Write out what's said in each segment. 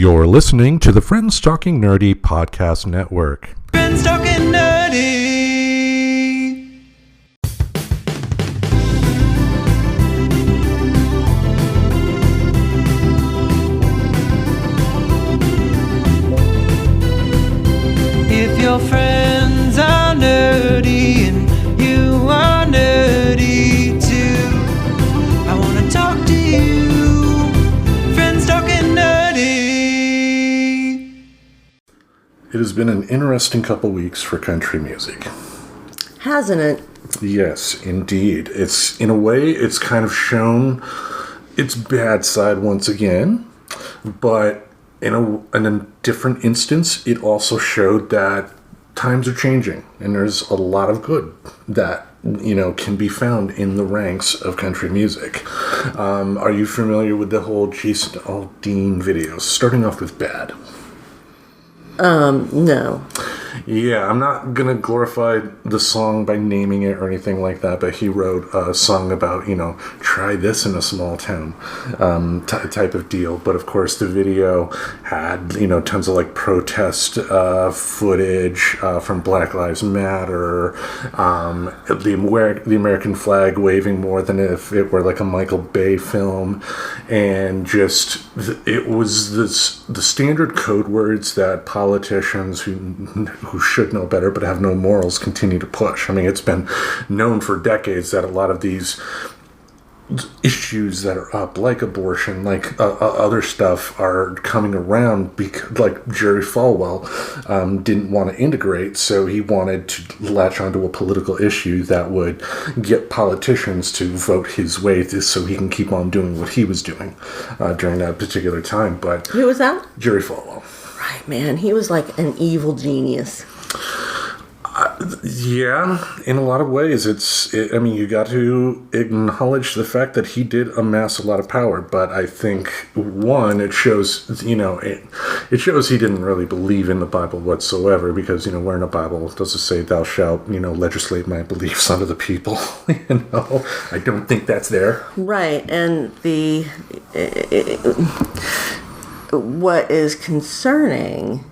You're listening to the Friends Talking Nerdy Podcast Network. Friends Talking Nerdy. If your friends are nerdy and you are nerdy too, I want to talk to you. Friends Talking Nerdy. It has been an interesting couple weeks for country music. Hasn't it? Yes, indeed. It's, in a way, it's kind of shown its bad side once again, but in a different instance, it also showed that times are changing, and there's a lot of good that, can be found in the ranks of country music. Are you familiar with the whole Jason Aldean videos? Starting off with bad. No. Yeah, I'm not gonna glorify the song by naming it or anything like that, but he wrote a song about, try this in a small town, type of deal. But of course, the video had, tons of protest footage from Black Lives Matter, the American flag waving more than if it were like a Michael Bay film, and just it was the standard code words that politicians who should know better but have no morals continue to push. I mean, it's been known for decades that a lot of these issues that are up, like abortion, like other stuff, are coming around because, like, Jerry Falwell didn't want to integrate, so he wanted to latch onto a political issue that would get politicians to vote his way so he can keep on doing what he was doing during that particular time. But Who was that? Jerry Falwell. Right, man. He was like an evil genius. Yeah, in a lot of ways. You got to acknowledge the fact that he did amass a lot of power, but I think, one, it shows, it shows he didn't really believe in the Bible whatsoever, because, where in the Bible does it say, thou shalt, legislate my beliefs unto the people? I don't think that's there. Right, and what is concerning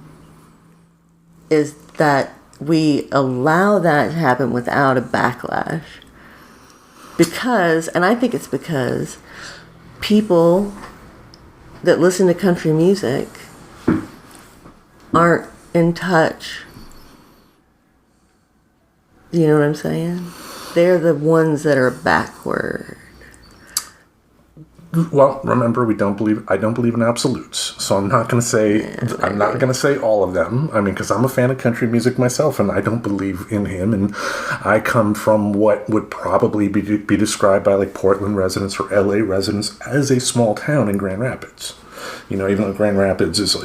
is that we allow that to happen without a backlash. And I think it's because people that listen to country music aren't in touch. You know what I'm saying? They're the ones that are backward. Well, remember, I don't believe in absolutes, so I'm not going to say all of them. I mean, because I'm a fan of country music myself, and I don't believe in him, and I come from what would probably be described by Portland residents or LA residents as a small town in Grand Rapids. Even though Grand Rapids is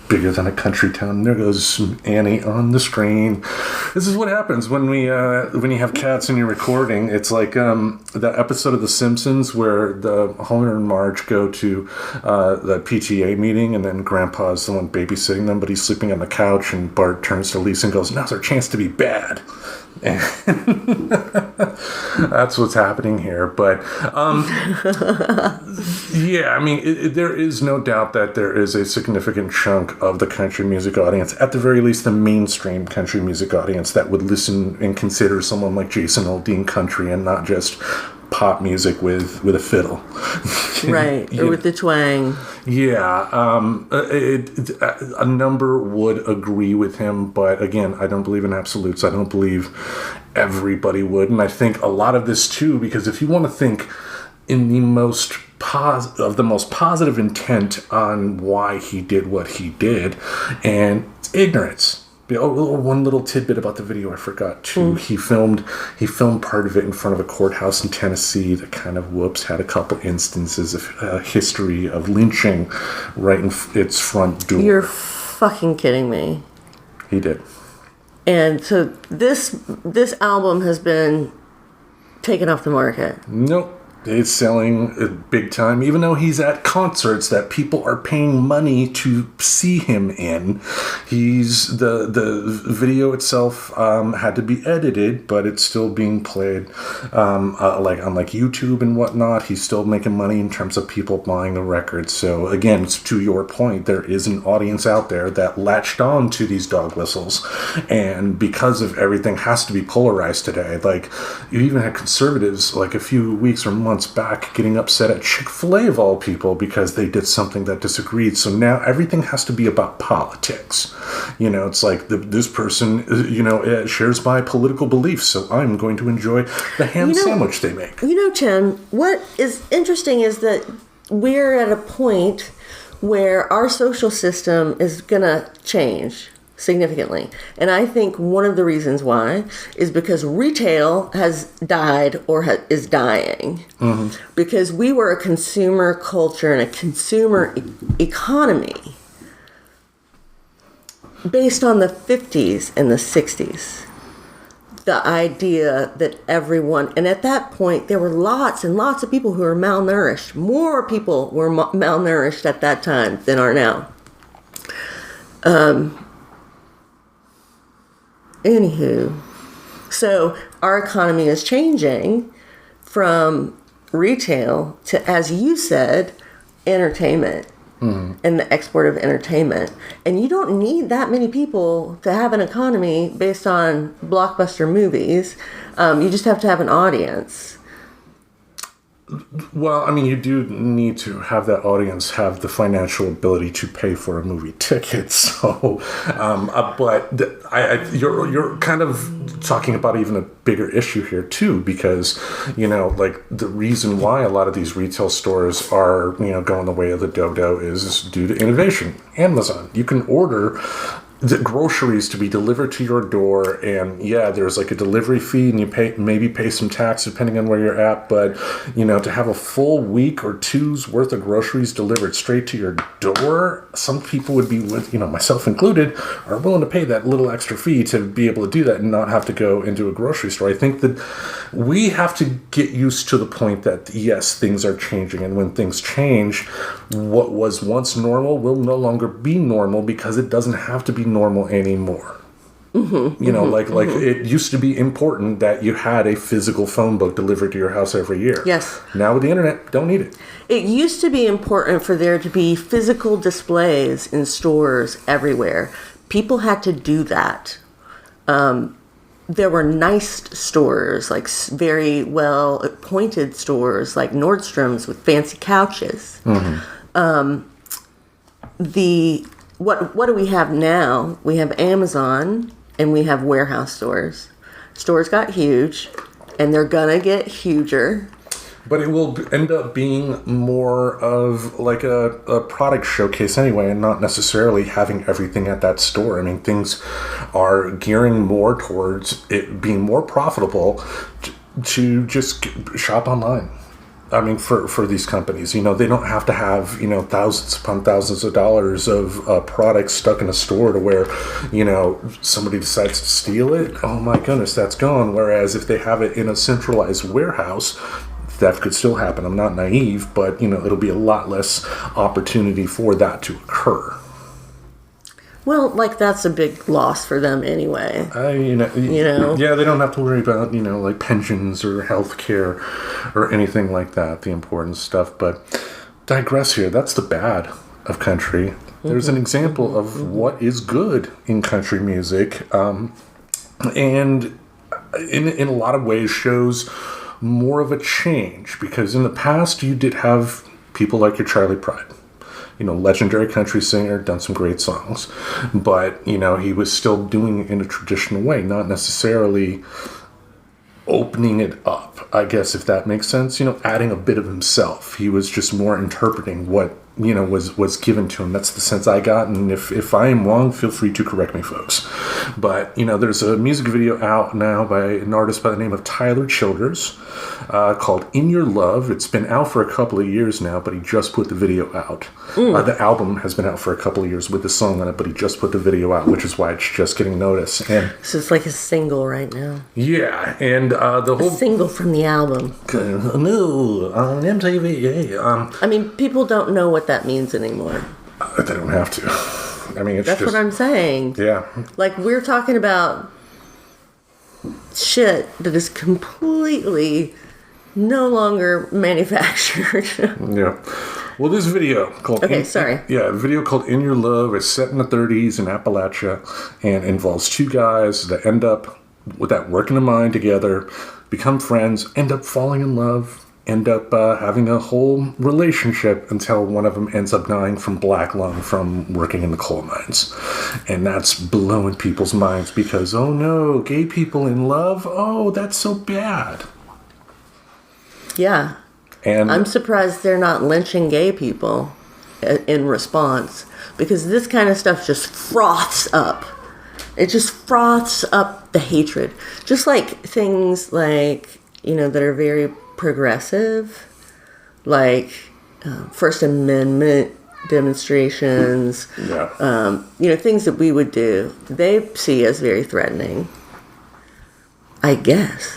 bigger than a country town. There goes Annie on the screen. This is what happens when you have cats in your recording. It's like the episode of The Simpsons where the Homer and Marge go to the PTA meeting, and then Grandpa's the one babysitting them, but he's sleeping on the couch, and Bart turns to Lisa and goes, "Now's our chance to be bad." And that's what's happening here. But yeah, I mean, there is no doubt that there is a significant chunk of the country music audience, at the very least the mainstream country music audience, that would listen and consider someone like Jason Aldean country and not just pop music with a fiddle. Right, or with the twang. Yeah, a number would agree with him, but again, I don't believe in absolutes. I don't believe everybody would, and I think a lot of this too, because if you want to think in the most positive intent on why he did what he did, and it's ignorance. One little tidbit about the video I forgot too. He filmed part of it in front of a courthouse in Tennessee that kind of had a couple instances of history of lynching right in its front door. You're fucking kidding me. He did. And so this album has been taken off the market. Nope. It's selling big time, even though he's at concerts that people are paying money to see him in. He's the video itself had to be edited, but it's still being played like on like YouTube and whatnot. He's still making money in terms of people buying the records. So again, to your point, there is an audience out there that latched on to these dog whistles, and because of everything has to be polarized today. Like you even had conservatives like a few weeks or months back getting upset at Chick-fil-A of all people because they did something that disagreed. So now everything has to be about politics. You know, it's like this person, shares my political beliefs, so I'm going to enjoy the ham sandwich they make. You know, Tim, what is interesting is that we're at a point where our social system is going to change significantly. And I think one of the reasons why is because retail has died or is dying. Mm-hmm. Because we were a consumer culture and a consumer economy based on the 50s and the 60s. The idea that everyone, and at that point there were lots and lots of people who were malnourished. More people were malnourished at that time than are now. Anywho, so our economy is changing from retail to, as you said, entertainment and the export of entertainment. And you don't need that many people to have an economy based on blockbuster movies. You just have to have an audience. Well, I mean, you do need to have that audience have the financial ability to pay for a movie ticket. So, you're kind of talking about even a bigger issue here too, because like the reason why a lot of these retail stores are going the way of the dodo is due to innovation. Amazon, you can order the groceries to be delivered to your door, and there's like a delivery fee, and you pay some tax depending on where you're at, but to have a full week or two's worth of groceries delivered straight to your door, some people would be, myself included, are willing to pay that little extra fee to be able to do that and not have to go into a grocery store. I think that we have to get used to the point that yes, things are changing, and when things change, what was once normal will no longer be normal because it doesn't have to be normal anymore. It used to be important that you had a physical phone book delivered to your house every year. Yes. Now with the internet, don't need it. It used to be important for there to be physical displays in stores everywhere. People had to do that. There were nice stores, like very well appointed stores like Nordstrom's with fancy couches. What do we have now? We have Amazon and we have warehouse stores. Stores got huge and they're gonna get huger. But it will end up being more of like a product showcase anyway, and not necessarily having everything at that store. I mean, things are gearing more towards it being more profitable to just shop online. I mean, for these companies, they don't have to have, thousands upon thousands of dollars of products stuck in a store to where, somebody decides to steal it. Oh my goodness, that's gone. Whereas if they have it in a centralized warehouse, theft could still happen. I'm not naive, but, it'll be a lot less opportunity for that to occur. Well, that's a big loss for them anyway. Yeah, they don't have to worry about, like pensions or health care or anything like that, the important stuff. But digress here. That's the bad of country. There's an example of what is good in country music. And in a lot of ways shows more of a change, because in the past you did have people like your Charlie Pride. Legendary country singer, done some great songs. But, he was still doing it in a traditional way, not necessarily opening it up, I guess, if that makes sense. Adding a bit of himself. He was just more interpreting what, was given to him. That's the sense I got. And if I am wrong, feel free to correct me, folks. But, there's a music video out now by an artist by the name of Tyler Childers called In Your Love. It's been out for a couple of years now, but he just put the video out. The album has been out for a couple of years with the song on it, but he just put the video out, which is why it's just getting noticed. And So it's like a single right now. yeah, and the whole... Single from the album. No, on MTV. I mean, people don't know what that means anymore. They don't have to. I mean, it's That's just... what I'm saying. Yeah. Like, we're talking about shit that is completely no longer manufactured. Yeah. Well, this video called... Okay, sorry. Yeah, a video called In Your Love is set in the 30s in Appalachia and involves two guys that end up with that work in the mind together, become friends, end up falling in love, end up having a whole relationship until one of them ends up dying from black lung from working in the coal mines. And that's blowing people's minds because, oh no, gay people in love? Oh, that's so bad. Yeah. And I'm surprised they're not lynching gay people in response, because this kind of stuff just froths up. It just froths up the hatred. Just like things like, that are very progressive, like First Amendment demonstrations, things that we would do, they see as very threatening, I guess.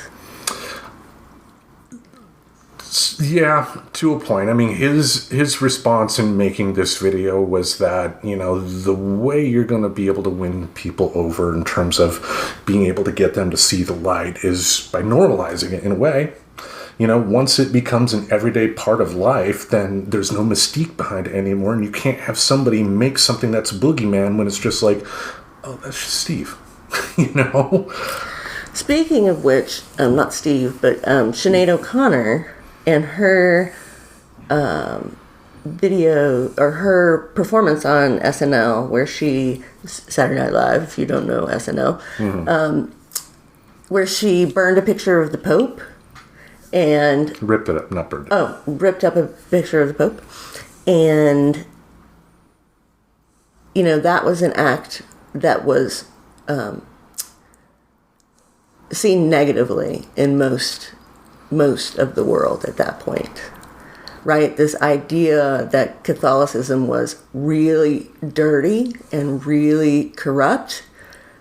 Yeah, to a point. I mean, his response in making this video was that, the way you're going to be able to win people over in terms of being able to get them to see the light is by normalizing it in a way. Once it becomes an everyday part of life, then there's no mystique behind it anymore, and you can't have somebody make something that's boogeyman when it's just like, oh, that's just Steve, Speaking of which, not Steve, but Sinead O'Connor and her video, or her performance on SNL, where Saturday Night Live, if you don't know SNL, where she burned a picture of the Pope and... Ripped it up, not burned it. Oh, ripped up a picture of the Pope. And, that was an act that was seen negatively in most of the world at that point, right? This idea that Catholicism was really dirty and really corrupt.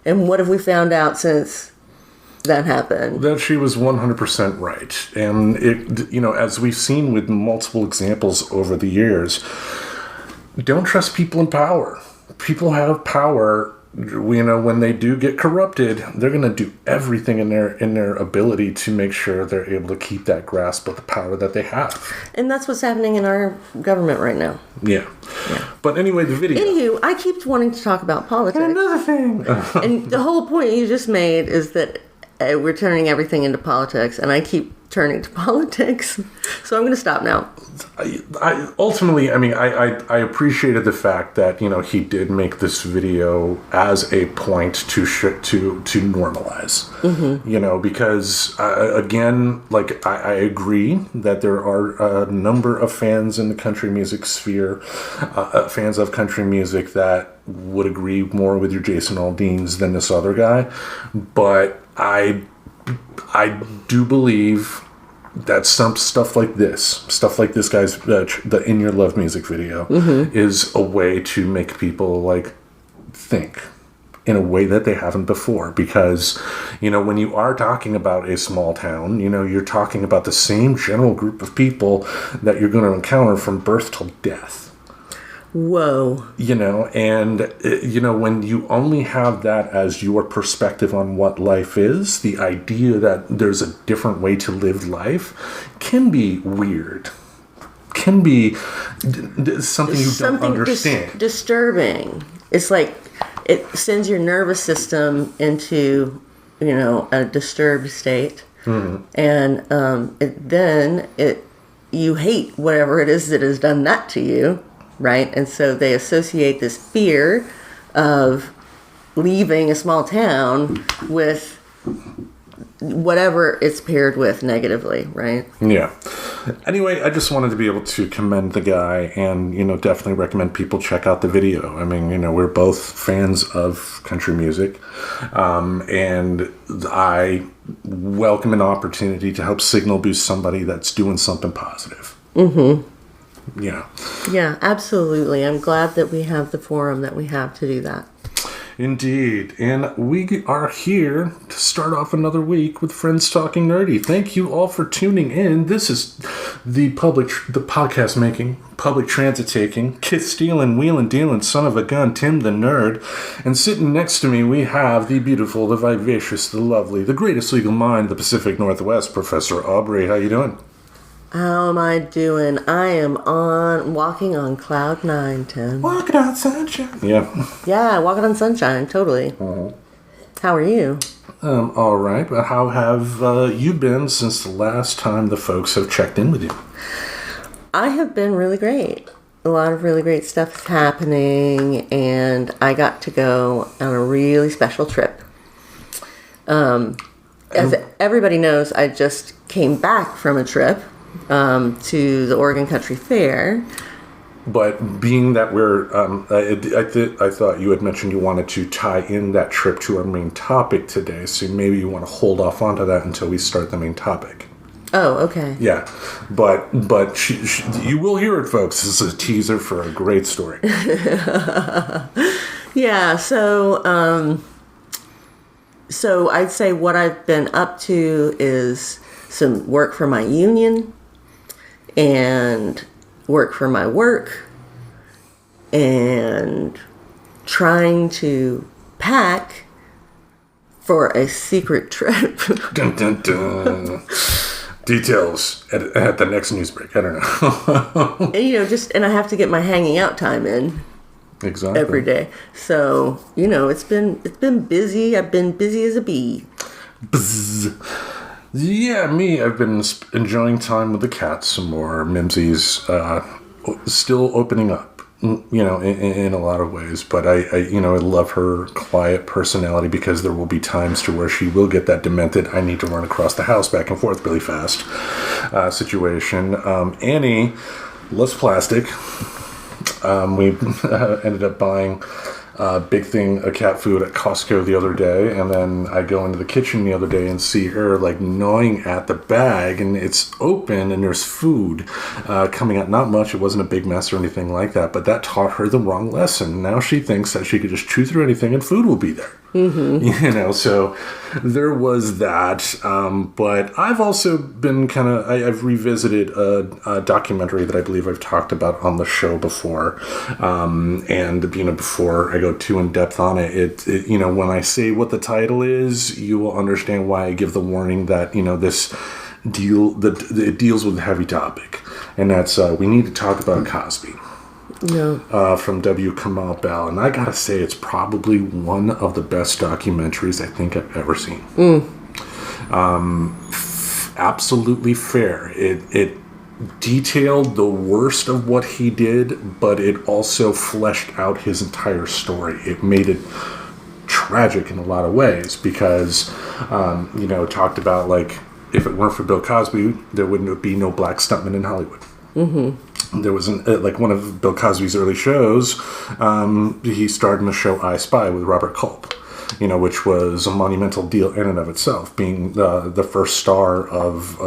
And what have we found out since that happened? That she was 100% right. And it, as we've seen with multiple examples over the years, don't trust people in power. People have power. When they do get corrupted, they're going to do everything in their ability to make sure they're able to keep that grasp of the power that they have. And that's what's happening in our government right now. Yeah. But anyway, the video. Anywho, I keep wanting to talk about politics. And another thing. And the whole point you just made is that we're turning everything into politics, and I keep turning to politics. So I'm going to stop now. I ultimately, I appreciated the fact that, he did make this video as a point to normalize, because again, like I agree that there are a number of fans in the country music sphere, fans of country music that would agree more with your Jason Aldeans than this other guy. But I do believe that some stuff like this guy's the In Your Love music video is a way to make people like think in a way that they haven't before, because when you are talking about a small town, you're talking about the same general group of people that you're going to encounter from birth till death. Whoa. And when you only have that as your perspective on what life is, the idea that there's a different way to live life can be weird. Can be something you don't understand. Disturbing. It's like it sends your nervous system into, a disturbed state. And then you hate whatever it is that has done that to you. Right? And so they associate this fear of leaving a small town with whatever it's paired with negatively, right? Yeah. Anyway, I just wanted to be able to commend the guy and, definitely recommend people check out the video. I mean, we're both fans of country music. And I welcome an opportunity to help signal boost somebody that's doing something positive. Mm-hmm. Yeah, absolutely. I'm glad that we have the forum that we have to do that. Indeed. And we are here to start off another week with Friends Talking Nerdy. Thank you all for tuning in. This is the podcast making, public transit taking, kiss stealing, wheeling dealing, son of a gun, Tim the Nerd. And sitting next to me, we have the beautiful, the vivacious, the lovely, the greatest legal mind of the Pacific Northwest, Professor Aubrey. How you doing? How am I doing? I am walking on cloud 9, Tim. Walking on sunshine. Yeah. Yeah, walking on sunshine, totally. How are you? All right. But how have you been since the last time the folks have checked in with you? I have been really great. A lot of really great stuff is happening, and I got to go on a really special trip. As everybody knows, I just came back from a trip to the Oregon Country Fair. But being that we're, I thought you had mentioned you wanted to tie in that trip to our main topic today, so maybe you want to hold off onto that until we start the main topic. Oh, okay. Yeah, but you will hear it, folks. This is a teaser for a great story. Yeah, so I'd say what I've been up to is some work for my union and work for my work and trying to pack for a secret trip. Dun, dun, dun. Details at the next news break. I don't know. And, and I have to get my hanging out time in. Exactly. Every day. So, it's been busy. I've been busy as a bee. Bzz. Yeah, me. I've been enjoying time with the cats some more. Mimsy's still opening up, in a lot of ways. But I love her quiet personality because there will be times to where she will get that demented, I need to run across the house back and forth really fast situation. Annie loves plastic. We ended up buying a big thing of cat food at Costco the other day, and then I go into the kitchen the other day and see her gnawing at the bag, and it's open and there's food coming out. Not much, it wasn't a big mess or anything like that, but that taught her the wrong lesson. Now she thinks that she could just chew through anything and food will be there. Mm-hmm. So there was that. But I've also been I've revisited a documentary that I believe I've talked about on the show before. And before I go too in depth on it, when I say what the title is, you will understand why I give the warning that, this it deals with a heavy topic. And that's, we need to talk about Cosby. No. From W. Kamau Bell, and I gotta say it's probably one of the best documentaries I think I've ever seen. Absolutely fair. It detailed the worst of what he did, but it also fleshed out his entire story. It made it tragic in a lot of ways because, talked about if it weren't for Bill Cosby, there wouldn't be no black stuntmen in Hollywood. Mm-hmm. There was one of Bill Cosby's early shows. He starred in the show I Spy with Robert Culp, which was a monumental deal in and of itself, being the first star of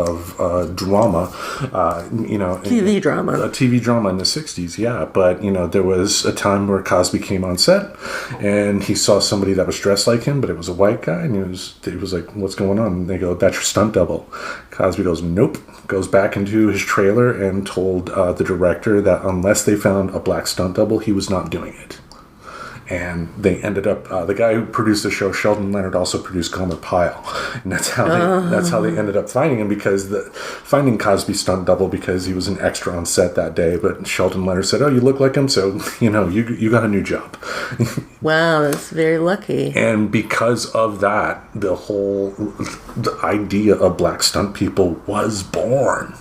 drama, TV drama. A TV drama in the 60s, yeah. But, there was a time where Cosby came on set, and he saw somebody that was dressed like him, but it was a white guy, and he was like, what's going on? And they go, that's your stunt double. Cosby goes, nope. Goes back into his trailer and told the director that unless they found a black stunt double, he was not doing it. And they ended up, the guy who produced the show, Sheldon Leonard, also produced Gomer Pyle. And that's how they ended up finding him, finding Cosby's stunt double because he was an extra on set that day. But Sheldon Leonard said, oh, you look like him, so, you got a new job. Wow, that's very lucky. And because of that, the idea of black stunt people was born.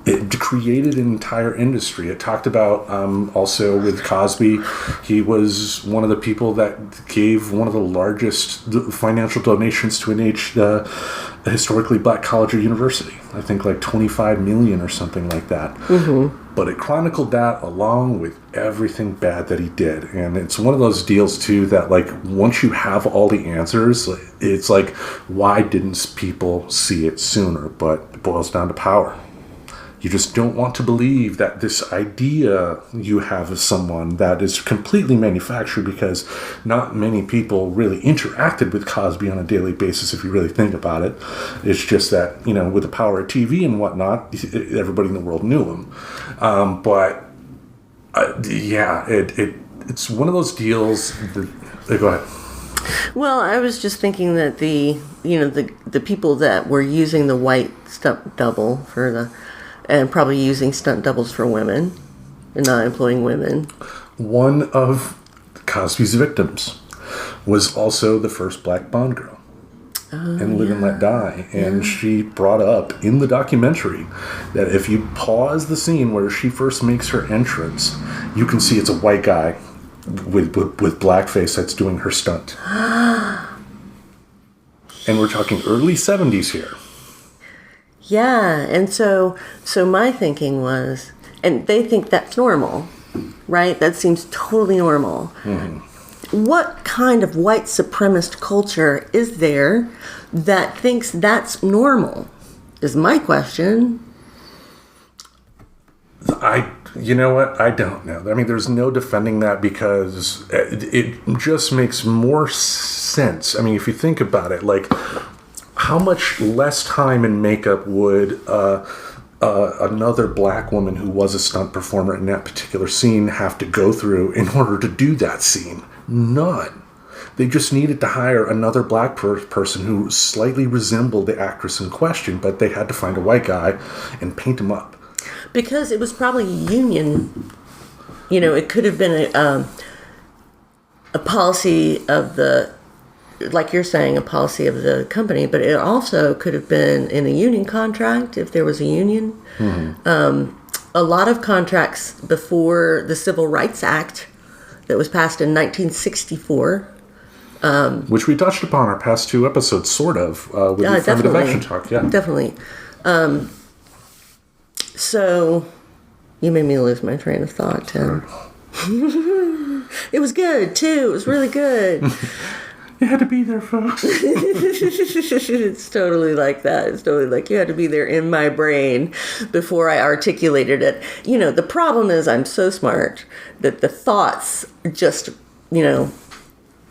it created an entire industry. It talked about also with Cosby, he was one of the people that gave one of the largest financial donations to a historically black college or university. I think like 25 million or something like that. But it chronicled that along with everything bad that he did. And it's one of those deals too that like once you have all the answers, it's like, why didn't people see it sooner? But it boils down to power. You just don't want to believe that this idea you have of someone that is completely manufactured, because not many people really interacted with Cosby on a daily basis if you really think about it. It's just that, you know, with the power of TV and whatnot, everybody in the world knew him. It's one of those deals that, go ahead. Well, I was just thinking that the people that were using the white stunt double and probably using stunt doubles for women and not employing women. One of Cosby's victims was also the first black Bond girl in Live and Let Die. And she brought up in the documentary that if you pause the scene where she first makes her entrance, you can see it's a white guy with blackface that's doing her stunt. And we're talking early 70s here. Yeah, and so my thinking was, and they think that's normal, right? That seems totally normal. What kind of white supremacist culture is there that thinks that's normal? Is my question. You know what? I don't know. I mean, there's no defending that because it just makes more sense. I mean, if you think about it, like, how much less time in makeup would another black woman who was a stunt performer in that particular scene have to go through in order to do that scene? None. They just needed to hire another black person who slightly resembled the actress in question, but they had to find a white guy and paint him up. Because it was probably union. You know, it could have been a policy of the, like you're saying, a policy of the company, but it also could have been in a union contract if there was a union. A lot of contracts before the Civil Rights Act that was passed in 1964. Which we touched upon our past two episodes, sort of, with the affirmative action talk. Yeah, definitely. So, you made me lose my train of thought, Tim. It was good, too. It was really good. You had to be there, folks. It's totally like that. It's totally like you had to be there in my brain before I articulated it. You know, the problem is I'm so smart that the thoughts just,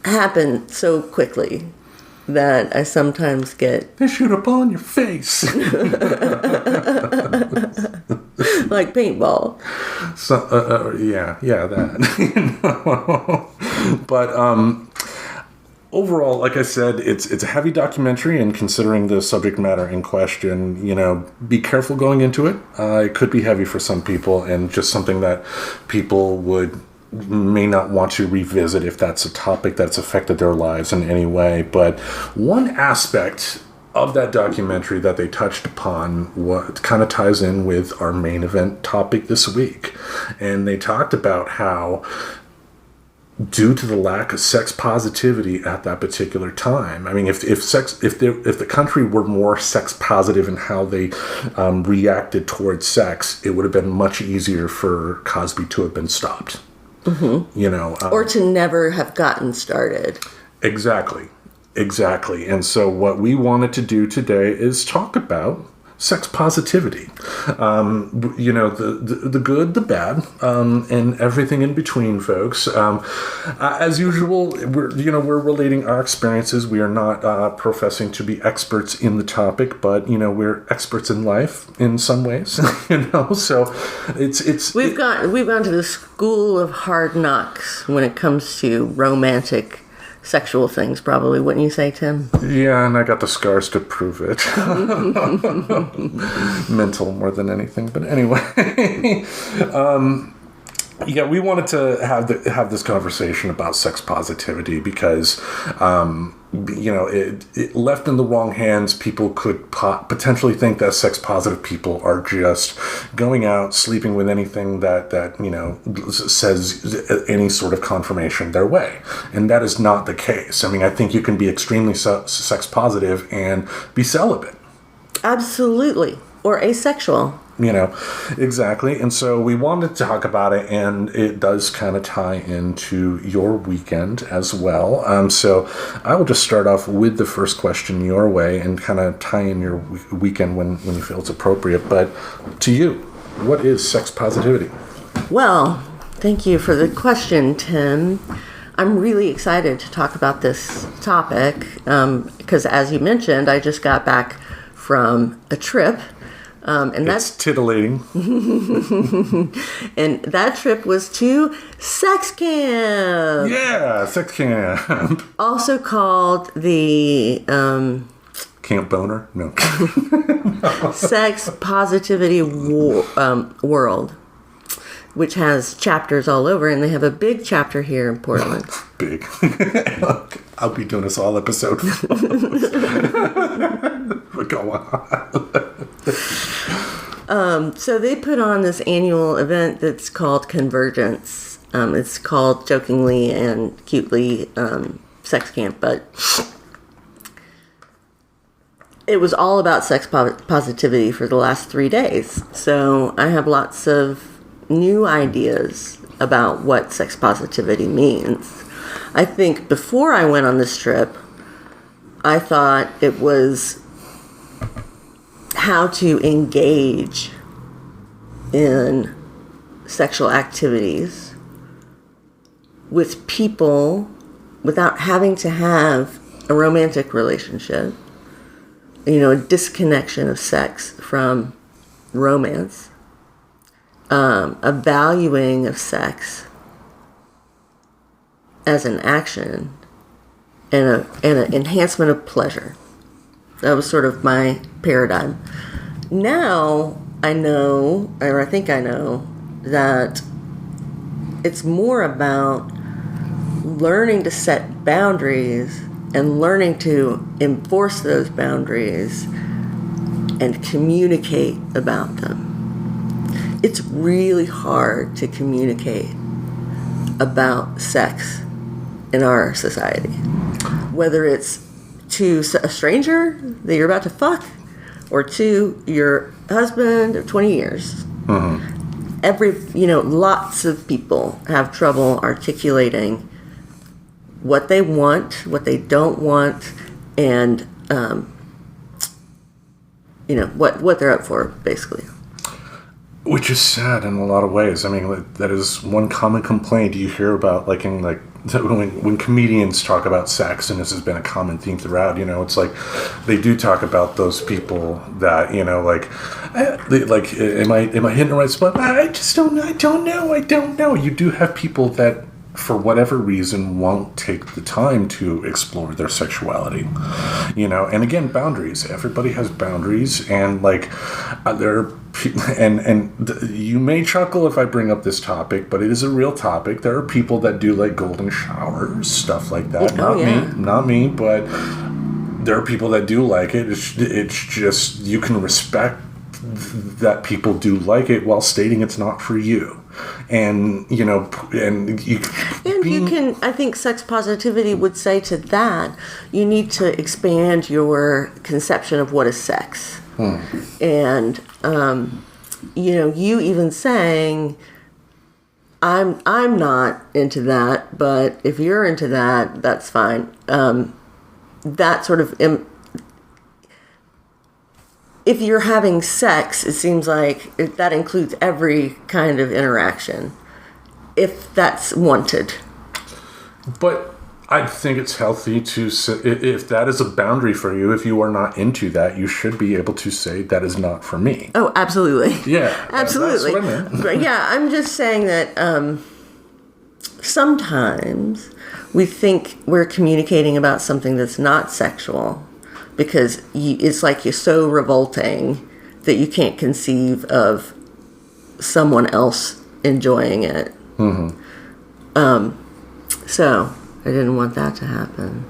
happen so quickly that I sometimes get... They shoot up on your face. Like paintball. So, yeah, that. But, overall, like I said, it's a heavy documentary, and considering the subject matter in question, be careful going into it. It could be heavy for some people, and just something that people may not want to revisit if that's a topic that's affected their lives in any way. But one aspect of that documentary that they touched upon what kind of ties in with our main event topic this week. And they talked about how, due to the lack of sex positivity at that particular time, I mean, if the country were more sex positive in how they reacted towards sex, it would have been much easier for Cosby to have been stopped. Or to never have gotten started. Exactly. And so what we wanted to do today is talk about sex positivity. The good, the bad, and everything in between, folks. As usual, we're relating our experiences. We are not professing to be experts in the topic, but we're experts in life in some ways. So we've gone to the school of hard knocks when it comes to romantic sexual things, probably, wouldn't you say, Tim? Yeah, and I got the scars to prove it. Mental more than anything, but anyway. We wanted to have this conversation about sex positivity because left in the wrong hands, people could potentially think that sex positive people are just going out, sleeping with anything that says any sort of confirmation their way. And that is not the case. I mean, I think you can be extremely sex positive and be celibate. Absolutely. Or asexual. Exactly. And so we wanted to talk about it, and it does kind of tie into your weekend as well. So I will just start off with the first question your way and kind of tie in your weekend when you feel it's appropriate. But to you, what is sex positivity? Well, thank you for the question, Tim. I'm really excited to talk about this topic because, as you mentioned, I just got back from a trip. And that's titillating. And that trip was to sex camp. Yeah, sex camp. Also called the Camp Boner? No. Sex Positivity World, which has chapters all over, and they have a big chapter here in Portland. Big. I'll be doing this all episode. But go on. So they put on this annual event that's called Convergence. It's called jokingly and cutely sex camp, but it was all about sex positivity for the last 3 days. So I have lots of new ideas about what sex positivity means. I think before I went on this trip, I thought it was how to engage in sexual activities with people without having to have a romantic relationship, a disconnection of sex from romance, a valuing of sex as an action, and an enhancement of pleasure. That was sort of my paradigm. Now I know, or I think I know, that it's more about learning to set boundaries and learning to enforce those boundaries and communicate about them. It's really hard to communicate about sex in our society, whether it's to a stranger that you're about to fuck or to your husband of 20 years. Mm-hmm. Lots of people have trouble articulating what they want, what they don't want, and what they're up for, basically. Which is sad in a lot of ways. I mean, that is one common complaint you hear about, when comedians talk about sex, and this has been a common theme throughout. It's like they do talk about those people that am I hitting the right spot? I just don't know. I don't know. You do have people that, for whatever reason, won't take the time to explore their sexuality, and again, boundaries. Everybody has boundaries, and there are you may chuckle if I bring up this topic, but it is a real topic. There are people that do golden showers, stuff like that. Not me, but there are people that do like it. It's just, you can respect that people do like it while stating it's not for you. And you can, I think sex positivity would say to that, you need to expand your conception of what is sex. And you even saying, I'm not into that, but if you're into that, that's fine. That sort of if you're having sex, it seems like that includes every kind of interaction, if that's wanted. But I think it's healthy to say, if that is a boundary for you, if you are not into that, you should be able to say that is not for me. Oh, absolutely. Yeah. Absolutely. That's what I meant. Yeah, I'm just saying that sometimes we think we're communicating about something that's not sexual because it's like you're so revolting that you can't conceive of someone else enjoying it. Mm-hmm. So I didn't want that to happen.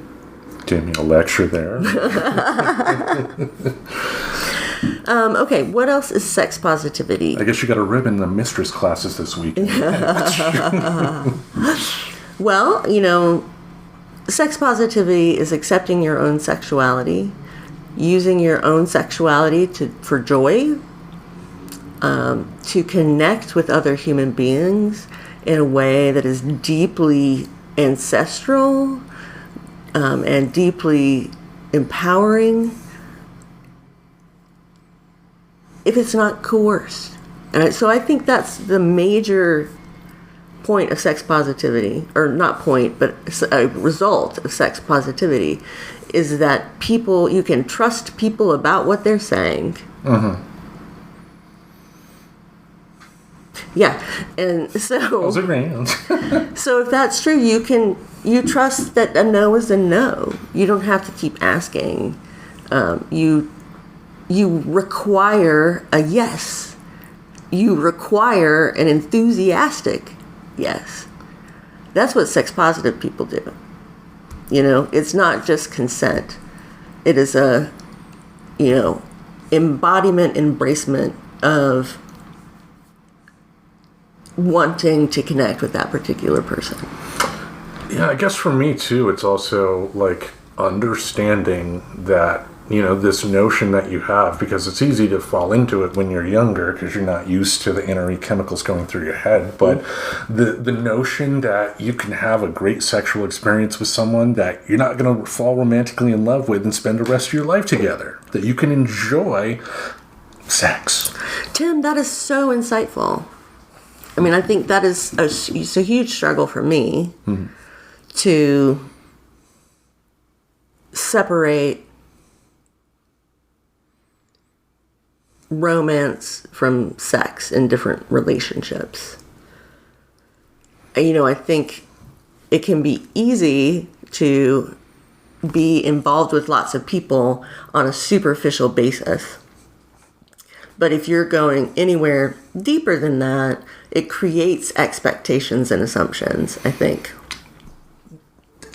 Gave me a lecture there. Okay, what else is sex positivity? I guess you got a ribbon in the mistress classes this week. Well, sex positivity is accepting your own sexuality, using your own sexuality for joy, to connect with other human beings in a way that is deeply ancestral and deeply empowering, if it's not coerced. And so I think that's the major point of sex positivity, or not point, but a result of sex positivity, is that you can trust people about what they're saying. Mm-hmm. Yeah, and so Those are grand. so if that's true, you trust that a no is a no. You don't have to keep asking. You require a yes. You require an enthusiastic yes. That's what sex positive people do. It's not just consent. It is a, embodiment, embracement of wanting to connect with that particular person. Yeah, I guess for me too, it's also like understanding that, this notion that you have, because it's easy to fall into it when you're younger because you're not used to the inner chemicals going through your head. But the notion that you can have a great sexual experience with someone that you're not going to fall romantically in love with and spend the rest of your life together, that you can enjoy sex. Tim, that is so insightful. I mean, I think that is it's a huge struggle for me to separate romance from sex in different relationships. I think it can be easy to be involved with lots of people on a superficial basis. But if you're going anywhere deeper than that, it creates expectations and assumptions, I think.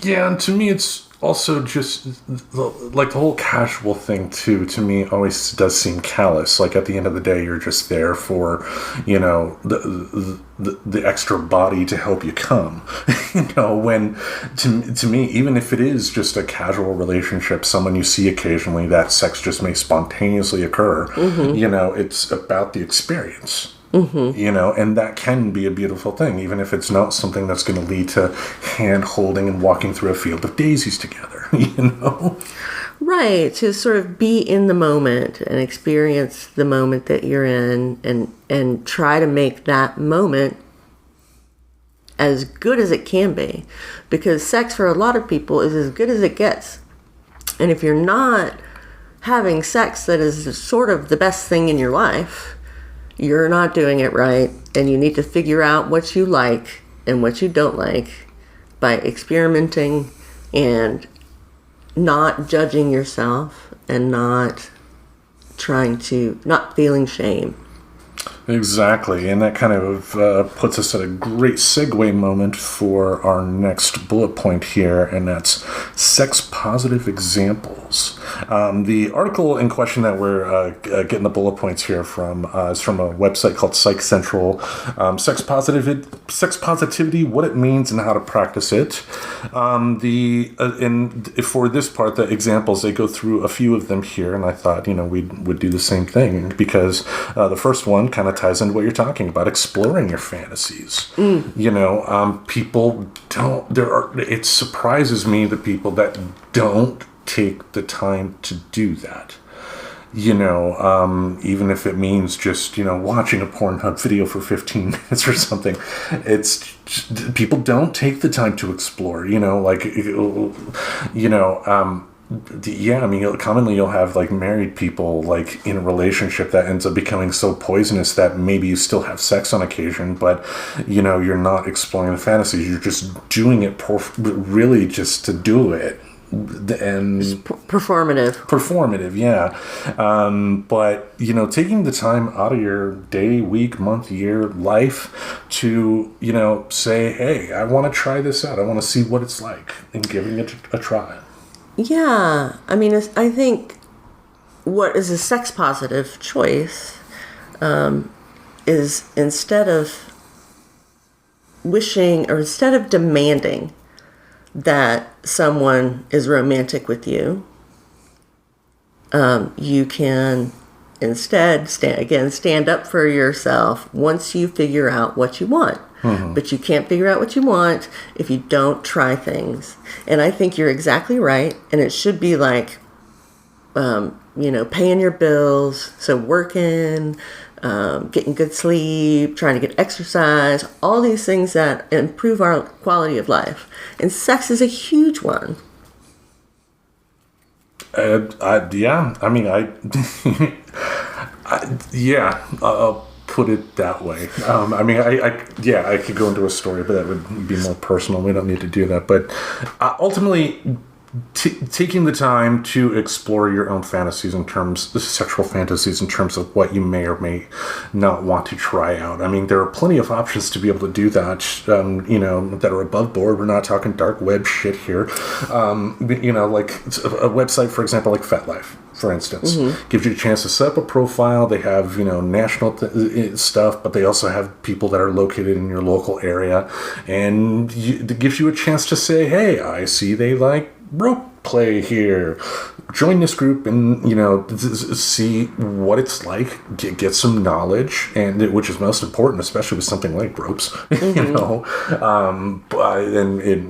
Yeah, and to me, it's also just like the whole casual thing too. To me, always does seem callous. Like at the end of the day, you're just there for, the extra body to help you come. When to me, even if it is just a casual relationship, someone you see occasionally, that sex just may spontaneously occur. Mm-hmm. It's about the experience. Mm-hmm. And that can be a beautiful thing, even if it's not something that's going to lead to hand holding and walking through a field of daisies together, Right, to sort of be in the moment and experience the moment that you're in and try to make that moment as good as it can be. Because sex for a lot of people is as good as it gets. And if you're not having sex that is sort of the best thing in your life, you're not doing it right, and you need to figure out what you like and what you don't like by experimenting and not judging yourself and not feeling shame. Exactly, and that kind of puts us at a great segue moment for our next bullet point here, and that's sex-positive examples. The article in question that we're getting the bullet points here from is from a website called Psych Central. Sex positivity, what it means and how to practice it. And for this part, the examples, they go through a few of them here, and I thought, we would do the same thing, because the first one kind of ties into what you're talking about, exploring your fantasies. People don't, it surprises me the people that don't take the time to do that. Even if it means just, watching a Pornhub video for 15 minutes or something. It's just, people don't take the time to explore, commonly you'll have like married people like in a relationship that ends up becoming so poisonous that maybe you still have sex on occasion, but you're not exploring the fantasies. You're just doing it really just to do it. And performative, yeah. But taking the time out of your day, week, month, year, life to say, hey, I want to try this out. I want to see what it's like, and giving it a try. Yeah, I mean, I think what is a sex positive choice is instead of wishing or instead of demanding that someone is romantic with you, you can instead stand up for yourself once you figure out what you want. But you can't figure out what you want if you don't try things. And I think you're exactly right. And it should be like, paying your bills. So working, getting good sleep, trying to get exercise, all these things that improve our quality of life. And sex is a huge one. I'll put it that way. I could go into a story, but that would be more personal. We don't need to do that. But ultimately, taking the time to explore your own fantasies sexual fantasies in terms of what you may or may not want to try out. I mean, there are plenty of options to be able to do that, that are above board. We're not talking dark web shit here. Like a website, for example, like FetLife, for instance, gives you a chance to set up a profile. They have, national stuff, but they also have people that are located in your local area. And it gives you a chance to say, hey, I see they like rope play here. Join this group and, see what it's like, get some knowledge, and which is most important, especially with something like ropes, and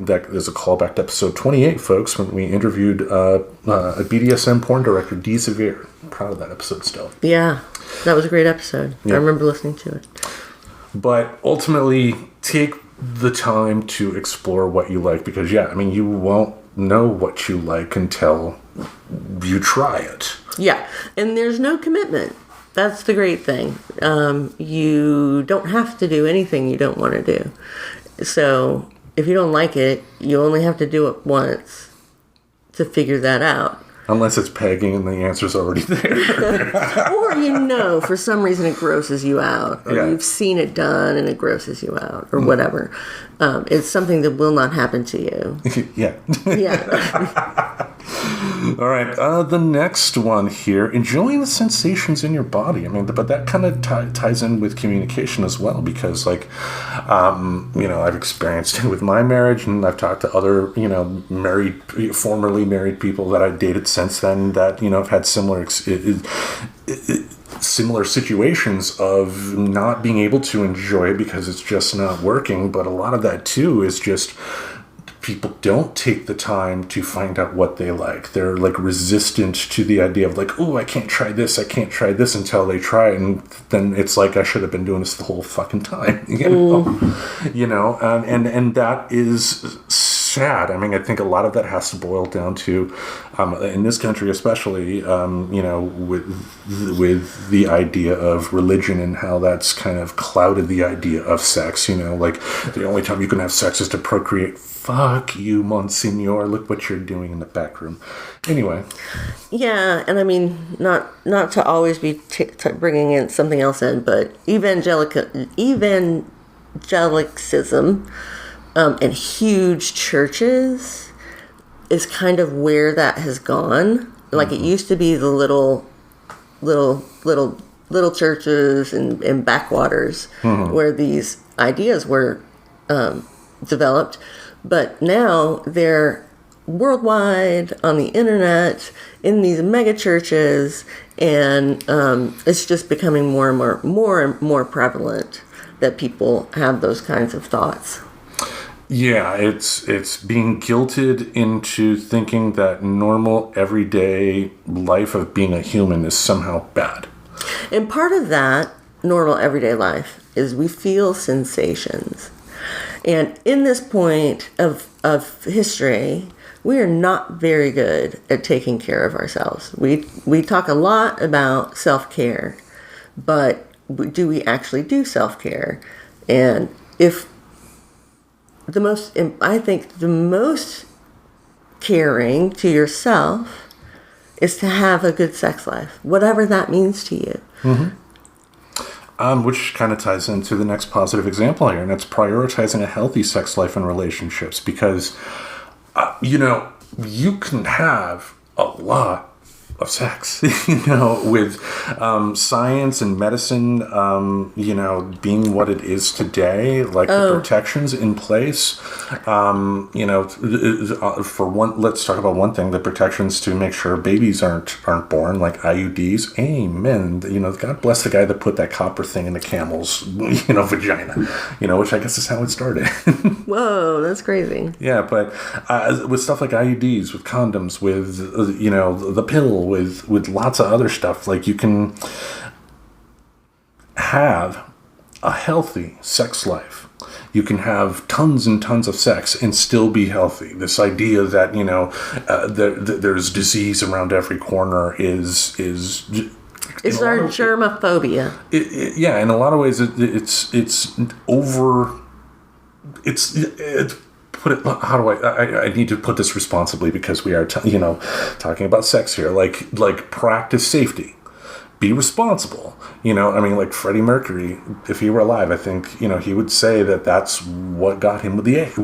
that is a callback to episode 28, folks, when we interviewed a BDSM porn director, D. Severe. I'm proud of that episode still. Yeah, that was a great episode. Yeah. I remember listening to it. But ultimately, take the time to explore what you like, because, you won't know what you like until you try it. Yeah, and there's no commitment. That's the great thing. You don't have to do anything you don't want to do. So if you don't like it, you only have to do it once to figure that out. Unless it's pegging and the answer's already there. Or, for some reason it grosses you out. Or you've seen it done and it grosses you out. Or whatever. It's something that will not happen to you. Yeah. All right. The next one here. Enjoying the sensations in your body. But that kind of ties in with communication as well. Because, I've experienced it with my marriage. And I've talked to other, formerly married people that I dated since then that, have had similar situations of not being able to enjoy it because it's just not working. But a lot of that, too, is just people don't take the time to find out what they like. They're resistant to the idea of I can't try this until they try it, and then it's like I should have been doing this the whole fucking time. And that is sad. I think a lot of that has to boil down to, in this country especially, with the idea of religion and how that's kind of clouded the idea of sex. The only time you can have sex is to procreate. Fuck you, Monsignor. Look what you're doing in the back room. Anyway. Yeah, and not to always be bringing in something else in, but evangelicism and huge churches is kind of where that has gone. It used to be the little churches and backwaters where these ideas were developed. But now they're worldwide on the internet in these mega churches, and it's just becoming more and more prevalent that people have those kinds of thoughts. Yeah, it's being guilted into thinking that normal everyday life of being a human is somehow bad. And part of that normal everyday life is we feel sensations. And in this point of history, we are not very good at taking care of ourselves. We talk a lot about self-care, but do we actually do self-care? And I think the most caring to yourself is to have a good sex life, whatever that means to you. Mm-hmm. Which kind of ties into the next positive example here, and that's prioritizing a healthy sex life and relationships. Because, you can have a lot of sex, with science and medicine, being what it is today, like the protections in place, for one, let's talk about one thing, the protections to make sure babies aren't born, like IUDs. Amen. God bless the guy that put that copper thing in the camel's, vagina, which I guess is how it started. Whoa, that's crazy. Yeah, but with stuff like IUDs, with condoms, with, the pill, with lots of other stuff, like you can have a healthy sex life. You can have tons and tons of sex and still be healthy. This idea that, there's disease around every corner is It's our germophobia. Yeah, in a lot of ways, it's over. Put it. How do I need to put this responsibly, because we are, talking about sex here. Like practice safety, be responsible. Like Freddie Mercury, if he were alive, I think he would say that that's what got him with AIDS.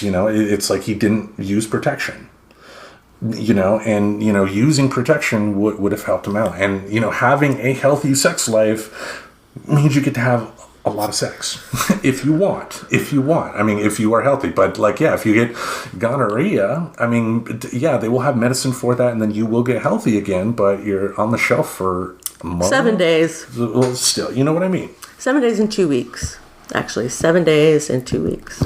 It's like he didn't use protection. Using protection would have helped him out. And having a healthy sex life means you get to have a lot of sex if you want, if you are healthy. But if you get gonorrhea, they will have medicine for that, and then you will get healthy again, but you're on the shelf for a month. 7 days. Well, still, you know what I mean? 7 days and 2 weeks. Actually, 7 days and 2 weeks.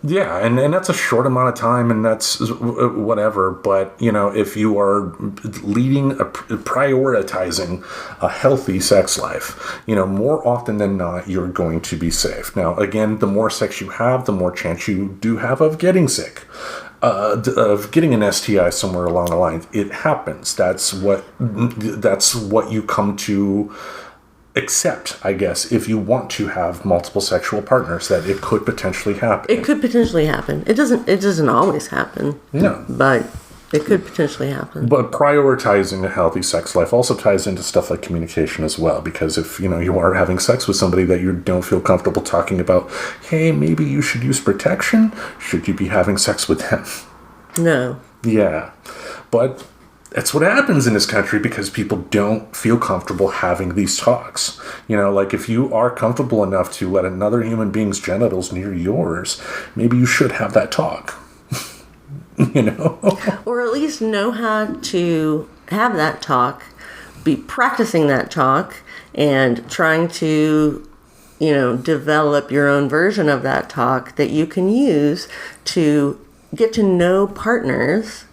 Yeah, and that's a short amount of time, and that's whatever. But, if you are prioritizing a healthy sex life, more often than not, you're going to be safe. Now, again, the more sex you have, the more chance you do have of getting sick, of getting an STI somewhere along the line. It happens. That's what you come to accept, I guess, if you want to have multiple sexual partners, that it could potentially happen. It could potentially happen. It doesn't always happen. No. But it could potentially happen. But prioritizing a healthy sex life also ties into stuff like communication as well, because if you are having sex with somebody that you don't feel comfortable talking about, hey, maybe you should use protection, should you be having sex with them? No. Yeah. But that's what happens in this country, because people don't feel comfortable having these talks. If you are comfortable enough to let another human being's genitals near yours, maybe you should have that talk. Or at least know how to have that talk, be practicing that talk, and trying to, develop your own version of that talk that you can use to get to know partners,